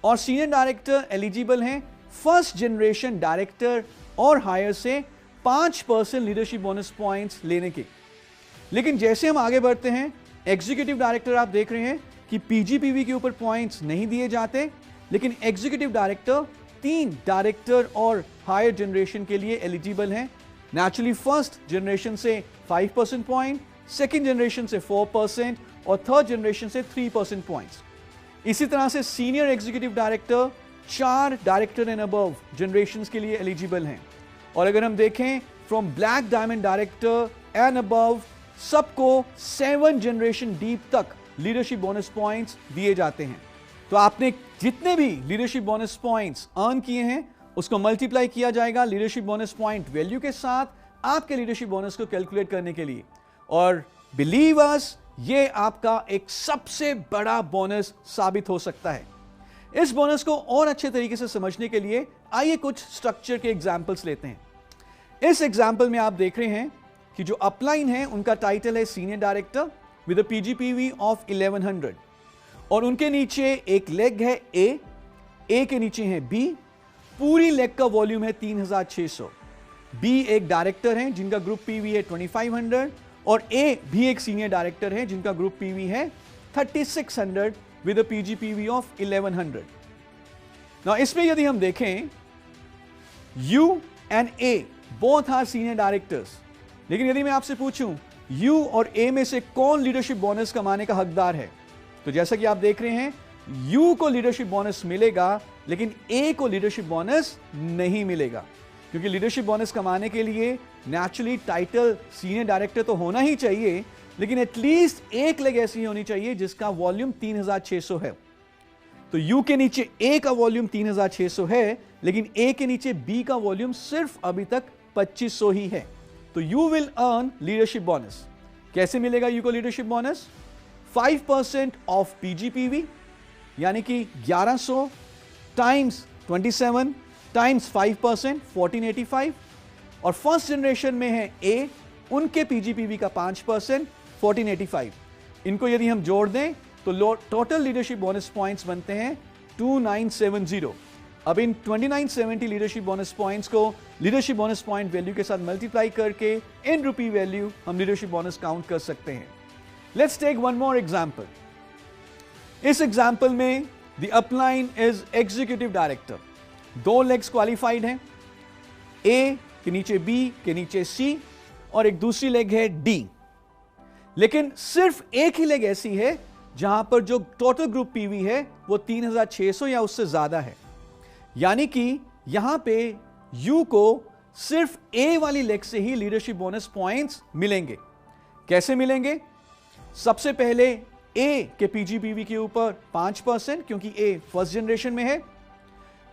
और सीनियर डायरेक्टर एलिजिबल हैं फर्स्ट जनरेशन डायरेक्टर और हायर से 5% लीडरशिप बोनस पॉइंट्स लेने के। लेकिन जैसे हम आगे बढ़ते हैं, एग्जीक्यूटिव डायरेक्टर आप देख रहे हैं कि पीजीपीवी के ऊपर पॉइंट्स नहीं दिए जाते, लेकिन एग्जीक्यूटिव डायरेक्टर 3 डायरेक्टर और हायर जनरेशन के लिए एलिजिबल हैं। नेचुरली फर्स्ट जनरेशन से 5% पॉइंट, सेकेंड जनरेशन से 4% और थर्ड जनरेशन से 3% पॉइंट्स। इसी तरह से senior executive director 4 director and above generation के लिए एलिजिबल हैं, और अगर हम देखें from black diamond director and above सबको 7 जनरेशन डीप तक लीडरशिप बोनस पॉइंट्स दिए जाते हैं। तो आपने जितने भी लीडरशिप बोनस पॉइंट्स अर्न किए हैं उसको मल्टीप्लाई किया जाएगा लीडरशिप बोनस पॉइंट वैल्यू के साथ आपके लीडरशिप बोनस को कैलकुलेट करने के लिए, और बिलीव अस, ये आपका एक सबसे बड़ा बोनस साबित हो सकता है। इस बोनस को और अच्छे तरीके से समझने के लिए आइए कुछ स्ट्रक्चर के एग्जांपल्स लेते हैं। इस एग्जांपल में आप देख रहे हैं कि जो अपलाइन है उनका टाइटल है senior director with a PGPV of 1100, और उनके नीचे एक लेग है ए के नीचे है बी, पूरी लेग का वॉल्यूम है 3600। बी एक डायरेक्टर है जिनका ग्रुप पीवी है 2500, और ए भी एक सीनियर डायरेक्टर है जिनका ग्रुप पीवी है 3600 with a PGPV of 1100। Now इसमें यदि हम देखें you and A both are senior directors, लेकिन यदि मैं आपसे पूछूं यू और ए में से कौन लीडरशिप बोनस कमाने का हकदार है, तो जैसा कि आप देख रहे हैं यू को लीडरशिप बोनस मिलेगा लेकिन ए को लीडरशिप बोनस नहीं मिलेगा, क्योंकि लीडरशिप बोनस कमाने के लिए नेचुरली टाइटल सीनियर डायरेक्टर तो होना ही चाहिए, लेकिन एटलीस्ट एक लेग ऐसी होनी चाहिए जिसका वॉल्यूम 3600 है। तो यू के नीचे ए का वॉल्यूम 3600 है, लेकिन ए के नीचे बी का वॉल्यूम सिर्फ अभी तक 2500 ही है। तो you will earn leadership bonus. कैसे मिलेगा यू को लीडरशिप बोनस? 5% ऑफ पीजीपीवी, यानी कि 1100 टाइम्स 27 टाइम्स 5% 1485, और फर्स्ट जनरेशन में है ए, उनके पीजीपीवी का 5% 1485। इनको यदि हम जोड़ दें तो टोटल लीडरशिप बोनस पॉइंट्स बनते हैं 2970। अब इन 2970 लीडरशिप बोनस पॉइंट्स को लीडरशिप बोनस पॉइंट वैल्यू के साथ मल्टीप्लाई करके इन रुपी वैल्यू हम लीडरशिप बोनस काउंट कर सकते हैं। Let's take one more example. इस एग्जांपल में the upline is executive director. 2 legs qualified हैं, ए के नीचे बी के नीचे सी, और एक दूसरी लेग है डी। लेकिन सिर्फ एक ही लेग ऐसी है जहां पर जो टोटल ग्रुप पीवी है वो 3600 या उससे ज्यादा है, यानी कि यहां पे यू को सिर्फ ए वाली लेग से ही लीडरशिप बोनस पॉइंट्स मिलेंगे। कैसे मिलेंगे? सबसे पहले ए के पीजीपीवी के ऊपर 5% क्योंकि ए फर्स्ट जनरेशन में है,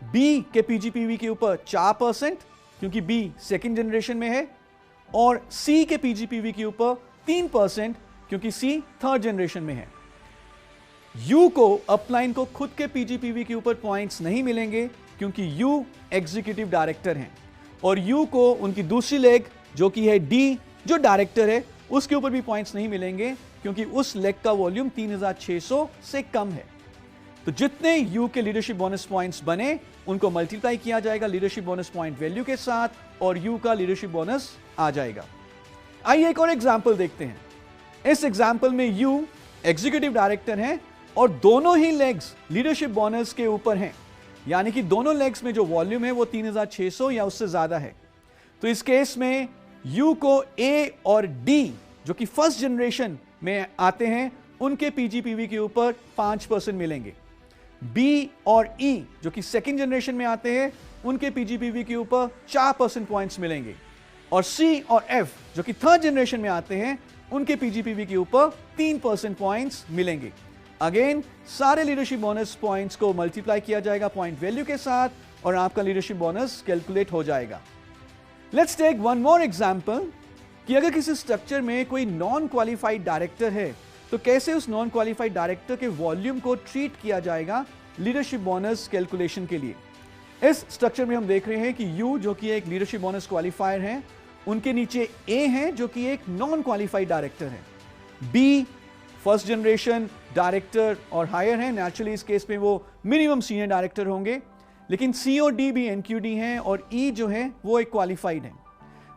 बी के पीजीपीवी के ऊपर 4% क्योंकि बी सेकंड जनरेशन में है, और सी के पीजीपीवी के ऊपर 3% क्योंकि सी थर्ड जनरेशन में है। यू को अपलाइन को खुद के पीजीपीवी के ऊपर पॉइंट्स नहीं मिलेंगे क्योंकि यू एग्जीक्यूटिव डायरेक्टर हैं, और यू को उनकी दूसरी लेग जो कि है डी जो डायरेक्टर है उसके ऊपर भी पॉइंट्स नहीं मिलेंगे क्योंकि उस लेग का वॉल्यूम 3600 से कम है। तो जितने यू के लीडरशिप बोनस पॉइंट्स बने उनको मल्टीप्लाई किया जाएगा लीडरशिप बोनस पॉइंट वैल्यू के साथ, और यू का लीडरशिप बोनस आ जाएगा। आइए एक और एग्जांपल देखते हैं। इस एग्जांपल में यू एग्जीक्यूटिव डायरेक्टर हैं और दोनों ही लेग्स लीडरशिप बोनस के ऊपर हैं, यानी कि दोनों लेग्स में जो वॉल्यूम है वो 3600 या उससे ज्यादा है। तो इस केस में यू को ए और डी जो कि फर्स्ट जनरेशन में आते हैं उनके पीजीपीवी के ऊपर 5% मिलेंगे। बी और ई जो कि सेकेंड जनरेशन में आते हैं उनके पीजीपीवी के ऊपर 4% पॉइंट्स मिलेंगे। और सी और एफ जो कि थर्ड जनरेशन में आते हैं उनके पीजीपीवी के ऊपर 3% पॉइंट्स मिलेंगे। अगेन सारे लीडरशिप बोनस पॉइंट्स को मल्टीप्लाई किया जाएगा पॉइंट वैल्यू के साथ और आपका लीडरशिप बोनस कैलकुलेट हो जाएगा। Let's take one more example कि अगर किसी स्ट्रक्चर में कोई नॉन क्वालिफाइड डायरेक्टर है तो कैसे उस नॉन क्वालिफाइड डायरेक्टर के वॉल्यूम को ट्रीट किया जाएगा लीडरशिप बोनस कैलकुलेशन के लिए। इस स्ट्रक्चर में हम देख रहे हैं कि यू जो कि एक लीडरशिप बोनस क्वालिफायर है, उनके नीचे ए है जो कि एक नॉन क्वालिफाइड डायरेक्टर है, बी फर्स्ट जनरेशन डायरेक्टर और हायर है, नेचुरली इस केस में वो मिनिमम सीनियर डायरेक्टर होंगे, लेकिन सी और डी भी एनक्यूडी हैं और ई जो है वो एक क्वालिफाइड है।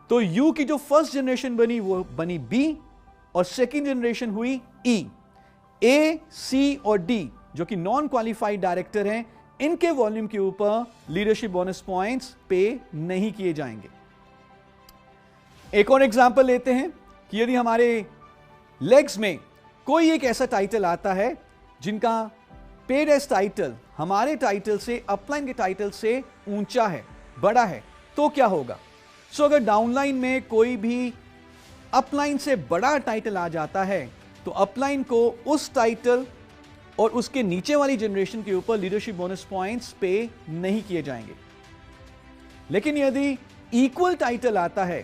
तो यू की जो फर्स्ट जनरेशन बनी वो बनी बी और सेकेंड जनरेशन हुई ई। ए, सी और डी जो कि नॉन क्वालिफाइड डायरेक्टर हैं, इनके वॉल्यूम के ऊपर लीडरशिप बोनस पॉइंट्स पे नहीं किए जाएंगे। एक और एग्जांपल लेते हैं कि यदि हमारे लेग्स में कोई एक ऐसा टाइटल आता है जिनका पेड एज टाइटल हमारे टाइटल से अपलाइन के टाइटल से ऊंचा है, बड़ा है, तो क्या होगा? सो अगर डाउनलाइन में कोई भी अपलाइन से बड़ा टाइटल आ जाता है तो अपलाइन को उस टाइटल और उसके नीचे वाली जनरेशन के ऊपर लीडरशिप बोनस पॉइंट्स पे नहीं किए जाएंगे। लेकिन यदि इक्वल टाइटल आता है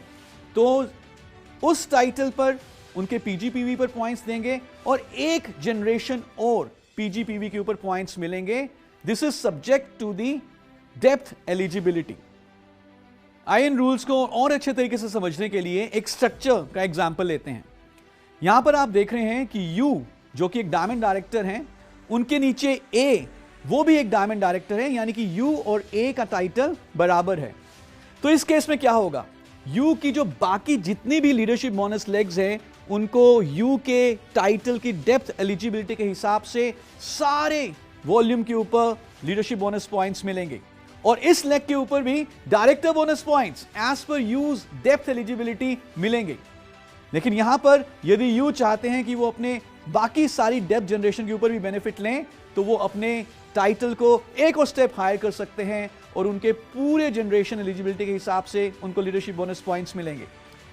तो उस टाइटल पर उनके पीजीपीवी पर पॉइंट्स देंगे और एक जनरेशन और पीजीपीवी के ऊपर पॉइंट्स मिलेंगे। This is subject to the depth eligibility. आइए इन रूल्स को और अच्छे तरीके से समझने के लिए एक स्ट्रक्चर का एग्जांपल लेते हैं। यहां पर आप देख रहे हैं कि यू जो कि एक डायमंड डायरेक्टर हैं, उनके नीचे ए वो भी एक डायमंड डायरेक्टर है, यानी कि यू और ए का टाइटल बराबर है। तो इस केस में क्या होगा? यू की जो बाकी जितनी भी लीडरशिप बोनस लेग्स हैं उनको यू के टाइटल की डेप्थ एलिजिबिलिटी के हिसाब से सारे वॉल्यूम के ऊपर लीडरशिप बोनस पॉइंट्स मिलेंगे और इस लेग के ऊपर भी director bonus points as per use depth eligibility मिलेंगे। लेकिन यहां पर यदि यू चाहते हैं कि वो अपने बाकी सारी डेप्थ जनरेशन के ऊपर भी बेनिफिट लें तो वो अपने टाइटल को एक और स्टेप हायर कर सकते हैं और उनके पूरे जनरेशन एलिजिबिलिटी के हिसाब से उनको लीडरशिप बोनस पॉइंट्स मिलेंगे।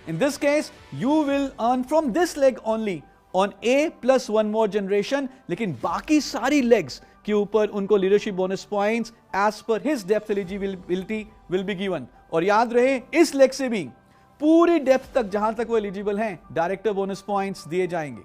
In this case you will earn from this leg only on a plus one more generation, लेकिन बाकी सारी लेग्स के ऊपर उनको leadership bonus points as per his depth eligibility will be given. और याद रहे इस लेग से भी पूरी डेप्थ तक जहां तक वो एलिजिबल हैं डायरेक्टर बोनस पॉइंट्स दिए जाएंगे।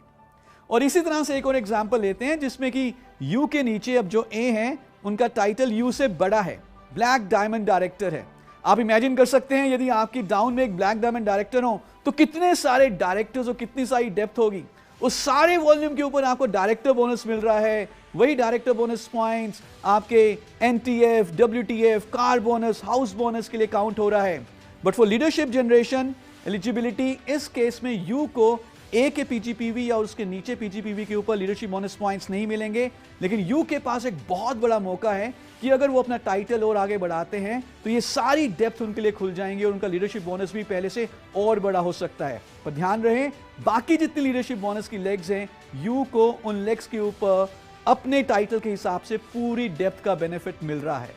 और इसी तरह से एक और एग्जांपल लेते हैं जिसमें कि यू के नीचे अब जो ए हैं उनका टाइटल यू से बड़ा है, ब्लैक डायमंड डायरेक्टर है। आप इमेजिन कर सकते हैं यदि आपकी डाउन में एक ब्लैक डायमंड डायरेक्टर हो तो कितने सारे डायरेक्टर्स और कितनी सारी डेप्थ होगी। उस सारे वॉल्यूम के ऊपर आपको डायरेक्टर बोनस मिल रहा है, वही डायरेक्टर बोनस पॉइंट्स आपके NTF, WTF, car bonus, house bonus के लिए काउंट हो रहा है। But for leadership generation eligibility इस केस में यू को ए के पीजीपीवी या उसके नीचे पीजीपीवी के ऊपर लीडरशिप बोनस पॉइंट्स नहीं मिलेंगे। लेकिन यू के पास एक बहुत बड़ा मौका है कि अगर वो अपना टाइटल और आगे बढ़ाते हैं तो ये सारी डेप्थ उनके लिए खुल जाएंगे और उनका लीडरशिप बोनस भी पहले से और बड़ा हो सकता है। पर ध्यान रहे बाकी जितनी लीडरशिप बोनस की लेग्स हैं यू को उन लेग्स के ऊपर अपने टाइटल के हिसाब से पूरी डेप्थ का बेनिफिट मिल रहा है।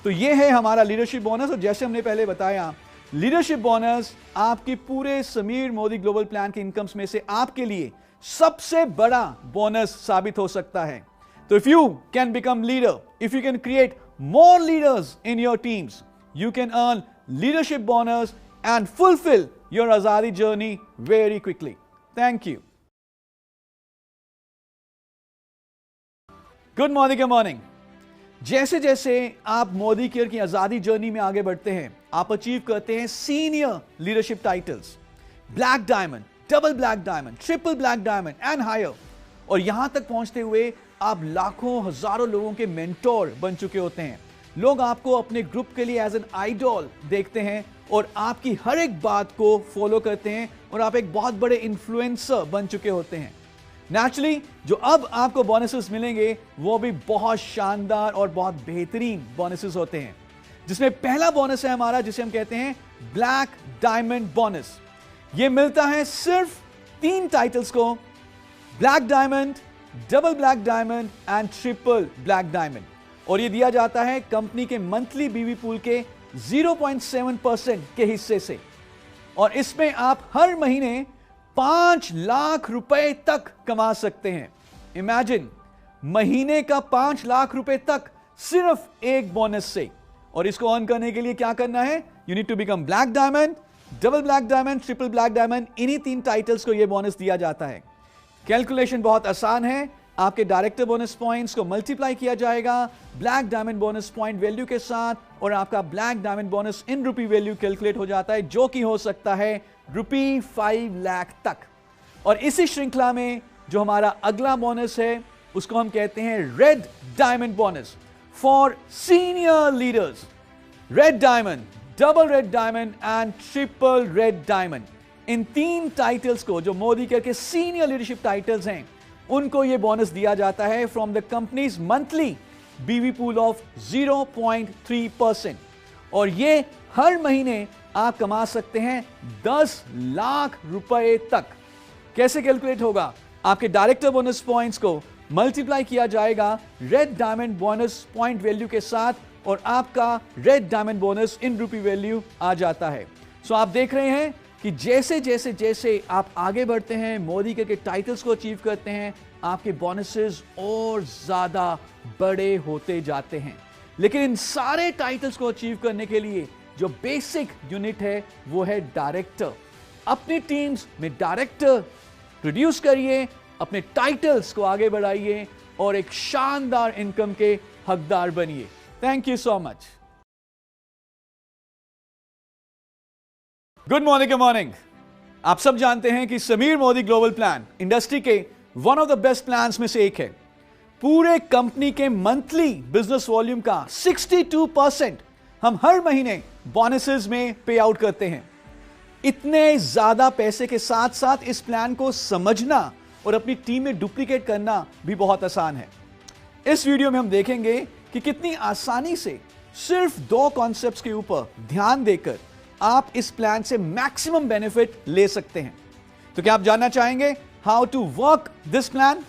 तो ये है हमारा लीडरशिप बोनस। और जैसे हमने पहले बताया लीडरशिप बोनस आपकी पूरे समीर मोदी ग्लोबल प्लान के इनकम्स में से आपके लिए सबसे बड़ा बोनस साबित हो सकता है। तो if you can become leader, if you can create more leaders in your teams, you can earn leadership bonus and fulfil your Azadi journey very quickly. Thank you. Good morning. Good morning. जैसे जैसे आप Modi care की आजादी journey में आगे बढ़ते हैं आप अचीव करते हैं senior leadership titles, black diamond, double black diamond, triple black diamond and higher. और यहां तक पहुंचते हुए आप लाखों हजारों लोगों के मेंटोर बन चुके होते हैं। लोग आपको अपने ग्रुप के लिए एज एन आइडॉल देखते हैं और आपकी हर एक बात को फॉलो करते हैं और आप एक बहुत बड़े इन्फ्लुएंसर बन चुके होते हैं। नेचुरली जो अब आपको बोनसेस मिलेंगे वो भी बहुत शानदार और बहुत बेहतरीन बोनसेस होते हैं। जिसमें पहला बोनस है हमारा जिसे हम कहते हैं ब्लैक डायमंड बोनस। यह मिलता है सिर्फ 3 टाइटल्स को, black diamond, double black diamond and triple black diamond, और यह दिया जाता है कंपनी के मंथली बीवी पूल के 0.7% के हिस्से से। और इसमें आप हर महीने 5 लाख रुपए तक कमा सकते हैं। इमेजिन, महीने का 5 लाख रुपए तक सिर्फ एक बोनस से। और इसको अर्न करने के लिए क्या करना है? You need to become black diamond, double black diamond, triple black diamond. इन्हीं 3 टाइटल्स को यह बोनस दिया जाता है। कैलकुलेशन बहुत आसान है। आपके डायरेक्टर बोनस पॉइंट्स को मल्टीप्लाई किया जाएगा black diamond bonus point value के साथ, और आपका ब्लैक डायमंड बोनस इन रुपी वैल्यू कैलकुलेट हो जाता है, जो कि हो सकता है रुपी 5 लाख तक। और इसी श्रृंखला में जो हमारा अगला बोनस है उसको हम कहते हैं red diamond bonus for senior leaders. Red diamond, double red diamond and triple red diamond, in 3 titles को, जो मोदी केयर के सीनियर लीडरशिप टाइटल्स हैं, उनको यह बोनस दिया जाता है फ्रॉम द कंपनीज मंथली बीवी पूल ऑफ 0.3%। और ये हर महीने आप कमा सकते हैं 10 लाख रुपए तक। कैसे कैलकुलेट होगा? आपके डायरेक्टर बोनस पॉइंट्स को मल्टीप्लाई किया जाएगा red diamond bonus point value के साथ, और आपका रेड डायमंड बोनस इन रुपी वैल्यू आ जाता है। सो आप देख रहे हैं कि जैसे जैसे जैसे आप आगे बढ़ते हैं, मोदी के टाइटल्स को अचीव करते हैं, आपके बोनसेस और ज्यादा बड़े होते जाते हैं। लेकिन इन सारे टाइटल्स को अचीव करने के लिए जो बेसिक यूनिट है वो है डायरेक्टर। अपनी टीम्स में डायरेक्टर प्रोड्यूस करिए, अपने टाइटल्स को आगे बढ़ाइए और एक शानदार इनकम के हकदार बनिए। Thank you so much. Good morning. Good morning. आप सब जानते हैं कि Sameer Modi global plan industry के one of the best plans में से एक है। पूरे कंपनी के मंथली बिजनेस वॉल्यूम का 62% हम हर महीने बोनसेस में पे आउट करते हैं। इतने ज्यादा पैसे के साथ साथ इस प्लान को समझना और अपनी टीम में डुप्लीकेट करना भी बहुत आसान है। इस वीडियो में हम देखेंगे कि कितनी आसानी से सिर्फ 2 कॉन्सेप्ट्स के ऊपर ध्यान देकर आप इस प्लान से मैक्सिमम बेनिफिट ले सकते हैं। तो क्या आप जानना चाहेंगे how to work this plan?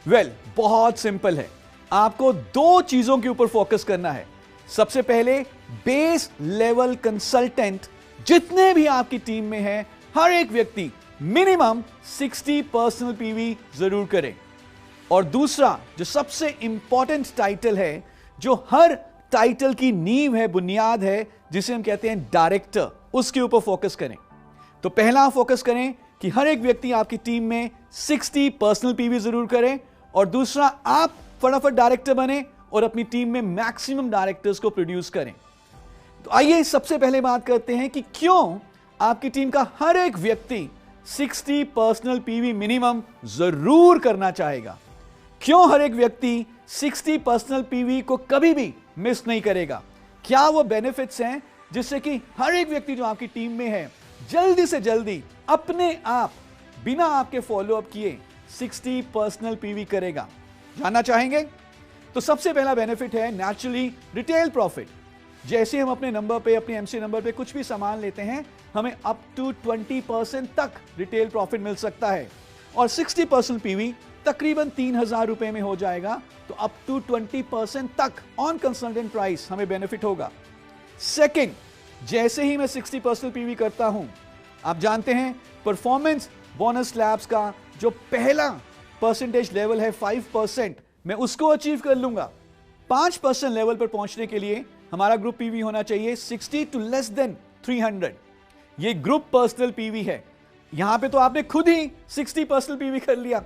Well, बहुत सिंपल है। आपको 2 चीजों के ऊपर फोकस करना है। सबसे पहले, बेस लेवल कंसल्टेंट जितने भी आपकी टीम में हैं, हर एक व्यक्ति मिनिमम 60 पर्सनल पीवी जरूर करे। और दूसरा, जो सबसे इंपॉर्टेंट टाइटल है, जो हर टाइटल की नींव है, बुनियाद है, जिसे हम कहते हैं डायरेक्टर, उसके ऊपर फोकस करें। तो पहला फोकस करें कि हर एक व्यक्ति आपकी टीम में 60 पर्सनल पीवी जरूर करे, और दूसरा, आप फटाफट डायरेक्टर बने और अपनी टीम में मैक्सिमम डायरेक्टर्स को प्रोड्यूस करें। तो आइए सबसे पहले बात करते हैं कि क्यों आपकी टीम का हर एक व्यक्ति 60 पर्सनल पीवी मिनिमम जरूर करना चाहेगा। क्यों हर एक व्यक्ति 60 पर्सनल पीवी को कभी भी मिस नहीं करेगा? क्या वो बेनिफिट्स हैं जिससे कि हर एक व्यक्ति जो आपकी टीम में है जल्दी से जल्दी अपने आप बिना आपके फॉलोअप किए 60 पर्सनल पीवी करेगा? जानना चाहेंगे? तो सबसे पहला बेनिफिट है नेचुरली रिटेल प्रॉफिट। जैसे हम अपने नंबर पे, अपने एमसी नंबर पे कुछ भी सामान लेते हैं, हमें अप टू 20% तक रिटेल प्रॉफिट मिल सकता है, और 60 पर्सनल पीवी तकरीबन 3000 रुपए में हो जाएगा। तो अप टू 20% तक ऑन कंसल्टेंट प्राइस हमें बेनिफिट होगा। सेकंड, जैसे ही मैं 60 पर्सनल पीवी करता हूं, आप जानते हैं परफॉर्मेंस बोनस स्लैब्स का जो पहला परसेंटेज लेवल है 5%, मैं उसको अचीव कर लूंगा। 5% लेवल पर पहुंचने के लिए हमारा ग्रुप पीवी होना चाहिए 60 टू लेस देन 300। ये ग्रुप पर्सनल पीवी है। यहां पे तो आपने खुद ही 60 पर्सनल पीवी कर लिया।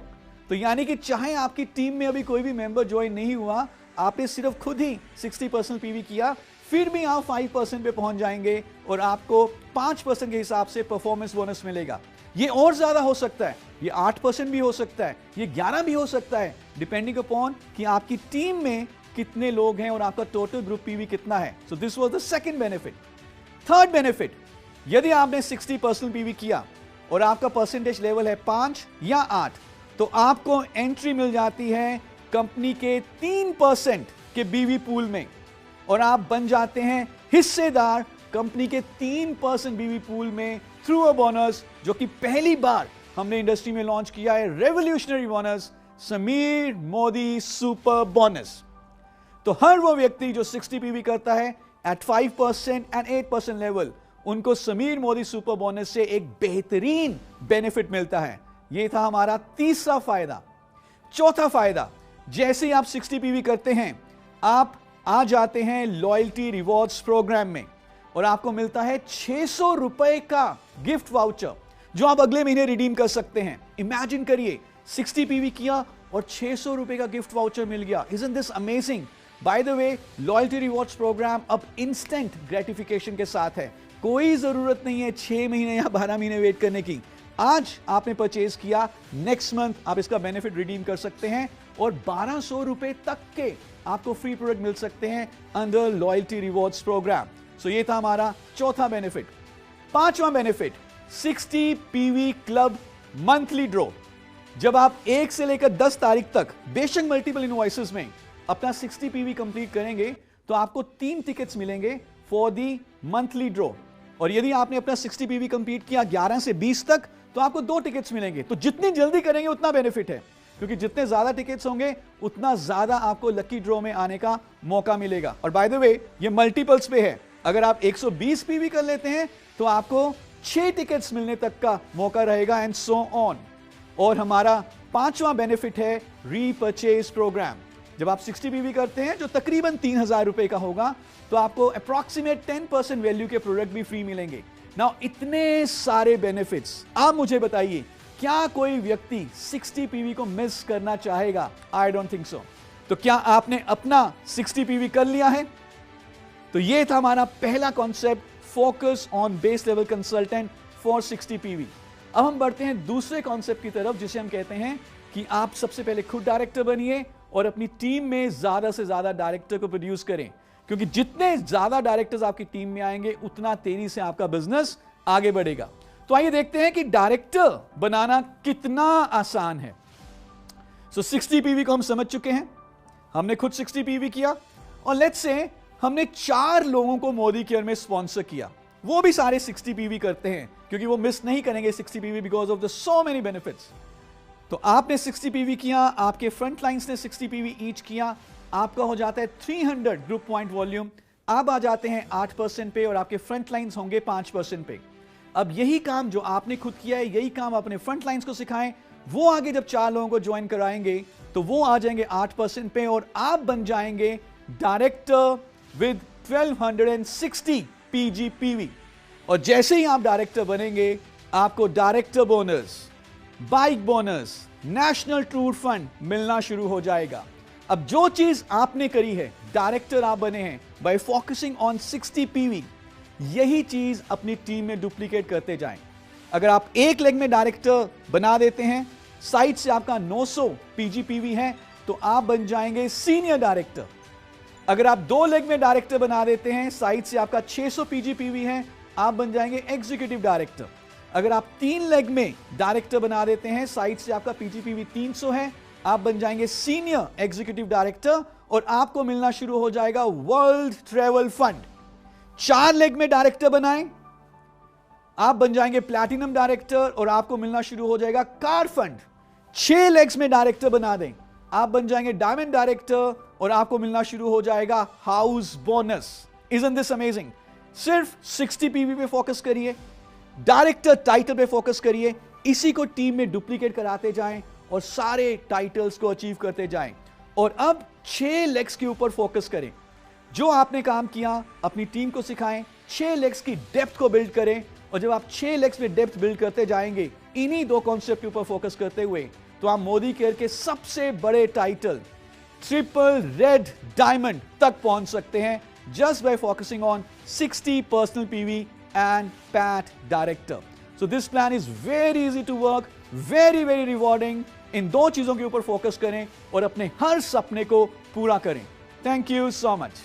तो यानी कि चाहे आपकी टीम में अभी कोई भी मेंबर ज्वाइन नहीं हुआ, आपने सिर्फ खुद ही 60 पर्सनल पीवी किया, फिर भी आप 5% पे पहुंच जाएंगे और आपको 5% के हिसाब से परफॉर्मेंस बोनस मिलेगा। ये और ज्यादा हो सकता है, ये 8% भी हो सकता है, ये 11 भी हो सकता है, डिपेंडिंग अपॉन कि आपकी टीम में कितने लोग हैं और आपका टोटल ग्रुप पीवी कितना है। So this was the second benefit. Third benefit, यदि आपने 60 पर्सनल पीवी किया और आपका परसेंटेज लेवल है 5 या 8, तो आपको एंट्री मिल जाती है कंपनी के 3% के बीवी पूल में। और आप बन जाते हैं हिस्सेदार कंपनी के 3% बीवी पूल में थ्रू अ बोनस, जो कि पहली बार हमने इंडस्ट्री में लॉन्च किया है, revolutionary bonus, Sameer Modi super bonus. तो हर वो व्यक्ति जो 60 पीवी करता है एट 5% एंड 8% लेवल, उनको समीर मोदी सुपर बोनस से एक बेहतरीन बेनिफिट मिलता है। यह था हमारा तीसरा फायदा। चौथा फायदा, जैसे ही आप 60 पीवी करते हैं, आप आ जाते हैं लॉयल्टी रिवॉर्ड्स प्रोग्राम में और आपको मिलता है 600 रुपए का गिफ्ट वाउचर, जो आप अगले महीने रिडीम कर सकते हैं। इमेजिन करिए, 60 पीवी किया और 600 रुपए का गिफ्ट वाउचर मिल गया। Isn't this amazing? By the way, loyalty rewards program अब इंस्टेंट ग्रेटिफिकेशन के साथ है। कोई जरूरत नहीं है 6 महीने या 12 महीने वेट करने की। आज आपने परचेज किया, नेक्स्ट मंथ आप इसका बेनिफिट रिडीम कर सकते हैं और 1200 रुपए तक के आपको फ्री प्रोडक्ट मिल सकते हैं अंडर लॉयल्टी रिवॉर्ड्स प्रोग्राम। सो ये था हमारा चौथा बेनिफिट। पांचवां benefit, 60 PV club monthly draw. जब आप 1 से लेकर 10 तारीख तक बेशक मल्टीपल इनवॉइसेस में अपना 60 पीवी कंप्लीट करेंगे तो आपको 3 टिकट्स मिलेंगे फॉर दी मंथली ड्रॉ। और यदि आपने अपना 60 पीवी कंप्लीट किया 11 से 20 तक तो आपको 2 टिकट्स मिलेंगे। तो जितनी जल्दी करेंगे उतना बेनिफिट है, क्योंकि जितने ज्यादा टिकट्स होंगे उतना ज्यादा आपको लकी ड्रॉ में आने का मौका मिलेगा। और बाय द वे, ये मल्टीपल्स पे है। अगर आप 120 पीवी कर लेते हैं तो आपको 6 टिकट्स मिलने तक का मौका रहेगा एंड सो ऑन। और हमारा पांचवा बेनिफिट है रीपर्चेज प्रोग्राम। जब आप 60 पीवी करते हैं, जो तकरीबन 3000 रुपए का होगा, तो आपको अप्रॉक्सीमेट 10% वैल्यू के प्रोडक्ट भी फ्री मिलेंगे। नाउ इतने सारे बेनिफिट्स, आप मुझे बताइए, क्या कोई व्यक्ति 60 पीवी को मिस करना चाहेगा? I don't think so. तो क्या आपने अपना 60 पीवी कर लिया है? तो यह था हमारा पहला concept, focus on base level consultant for 60 PV. अब हम बढ़ते हैं दूसरे कॉन्सेप्ट की तरफ, जिसे हम कहते हैं कि आप सबसे पहले खुद डायरेक्टर बनिए और अपनी टीम में ज्यादा से ज्यादा डायरेक्टर को प्रोड्यूस करें, क्योंकि जितने ज्यादा डायरेक्टर्स आपकी टीम में आएंगे उतना तेजी से आपका बिजनेस आगे बढ़ेगा। तो आइए देखते हैं कि डायरेक्टर बनाना कितना आसान है। सो 60 पीवी को हम समझ चुके हैं, हमने खुद 60 पीवी किया और लेट्स से हमने 4 लोगों को मोदी केयर में स्पॉन्सर किया। वो भी सारे 60 पीवी करते हैं, क्योंकि वो मिस नहीं करेंगे 60 PV because of the so many benefits. तो आपने 60 पीवी किया, आपके फ्रंट लाइन्स ने 60 पीवी ईच किया, आपका हो जाता है 300 ग्रुप पॉइंट वॉल्यूम। आप आ जाते हैं 8% पे और आपके फ्रंट लाइन्स होंगे 5% पे। अब यही काम जो आपने खुद किया है, यही काम अपने फ्रंट लाइन्स को सिखाएं। वो आगे जब 4 लोगों को ज्वाइन कराएंगे तो वो आ जाएंगे 8% पे और आप बन जाएंगे डायरेक्टर विद 1260 PGPV। और जैसे ही आप डायरेक्टर बनेंगे, आपको director bonus, bike bonus, national tour fund मिलना शुरू हो जाएगा। अब जो चीज आपने करी है, डायरेक्टर आप बने हैं बाय फोकसिंग ऑन 60 पीवी, यही चीज अपनी टीम में डुप्लीकेट करते जाएं। अगर आप एक लेग में डायरेक्टर बना देते हैं, साइड से आपका 900 PGPV है, तो आप बन जाएंगे सीनियर डायरेक्टर। अगर आप 2 लेग में डायरेक्टर बना देते हैं, साइड से आपका 600 PGPV है, आप बन जाएंगे एग्जीक्यूटिव डायरेक्टर। अगर आप 3 लेग में डायरेक्टर बना देते हैं, साइड से आपका PGPV 300 है, आप बन जाएंगे सीनियर एग्जीक्यूटिव डायरेक्टर और आपको मिलना शुरू हो जाएगा वर्ल्ड ट्रैवल फंड। 4 लेग में डायरेक्टर बनाएं, आप बन जाएंगे प्लैटिनम डायरेक्टर और आपको मिलना शुरू हो जाएगा कार फंड। 6 लेग्स में डायरेक्टर बना दें, आप बन जाएंगे डायमंड डायरेक्टर और आपको मिलना शुरू हो जाएगा house bonus. Isn't this amazing? सिर्फ 60 पीवी पे फोकस करिए, डायरेक्टर टाइटल पे फोकस करिए, इसी को टीम में डुप्लीकेट कराते जाएं और सारे टाइटल्स को अचीव करते जाएं। और अब 6 लेग्स के ऊपर फोकस करें। जो आपने काम किया अपनी टीम को सिखाएं, 6 लेग्स की डेप्थ को बिल्ड करें। और जब आप 6 लेग्स में डेप्थ बिल्ड करते जाएंगे, इन्हीं 2 कॉन्सेप्ट के ऊपर फोकस करते हुए, तो आप मोदी केयर के सबसे बड़े टाइटल ट्रिपल रेड डायमंड तक पहुंच सकते हैं, just by focusing on 60 personal PV and PAT director. So this plan is very easy to work, very rewarding. इन 2 चीजों के ऊपर फोकस करें और अपने हर सपने को पूरा करें। Thank you so much.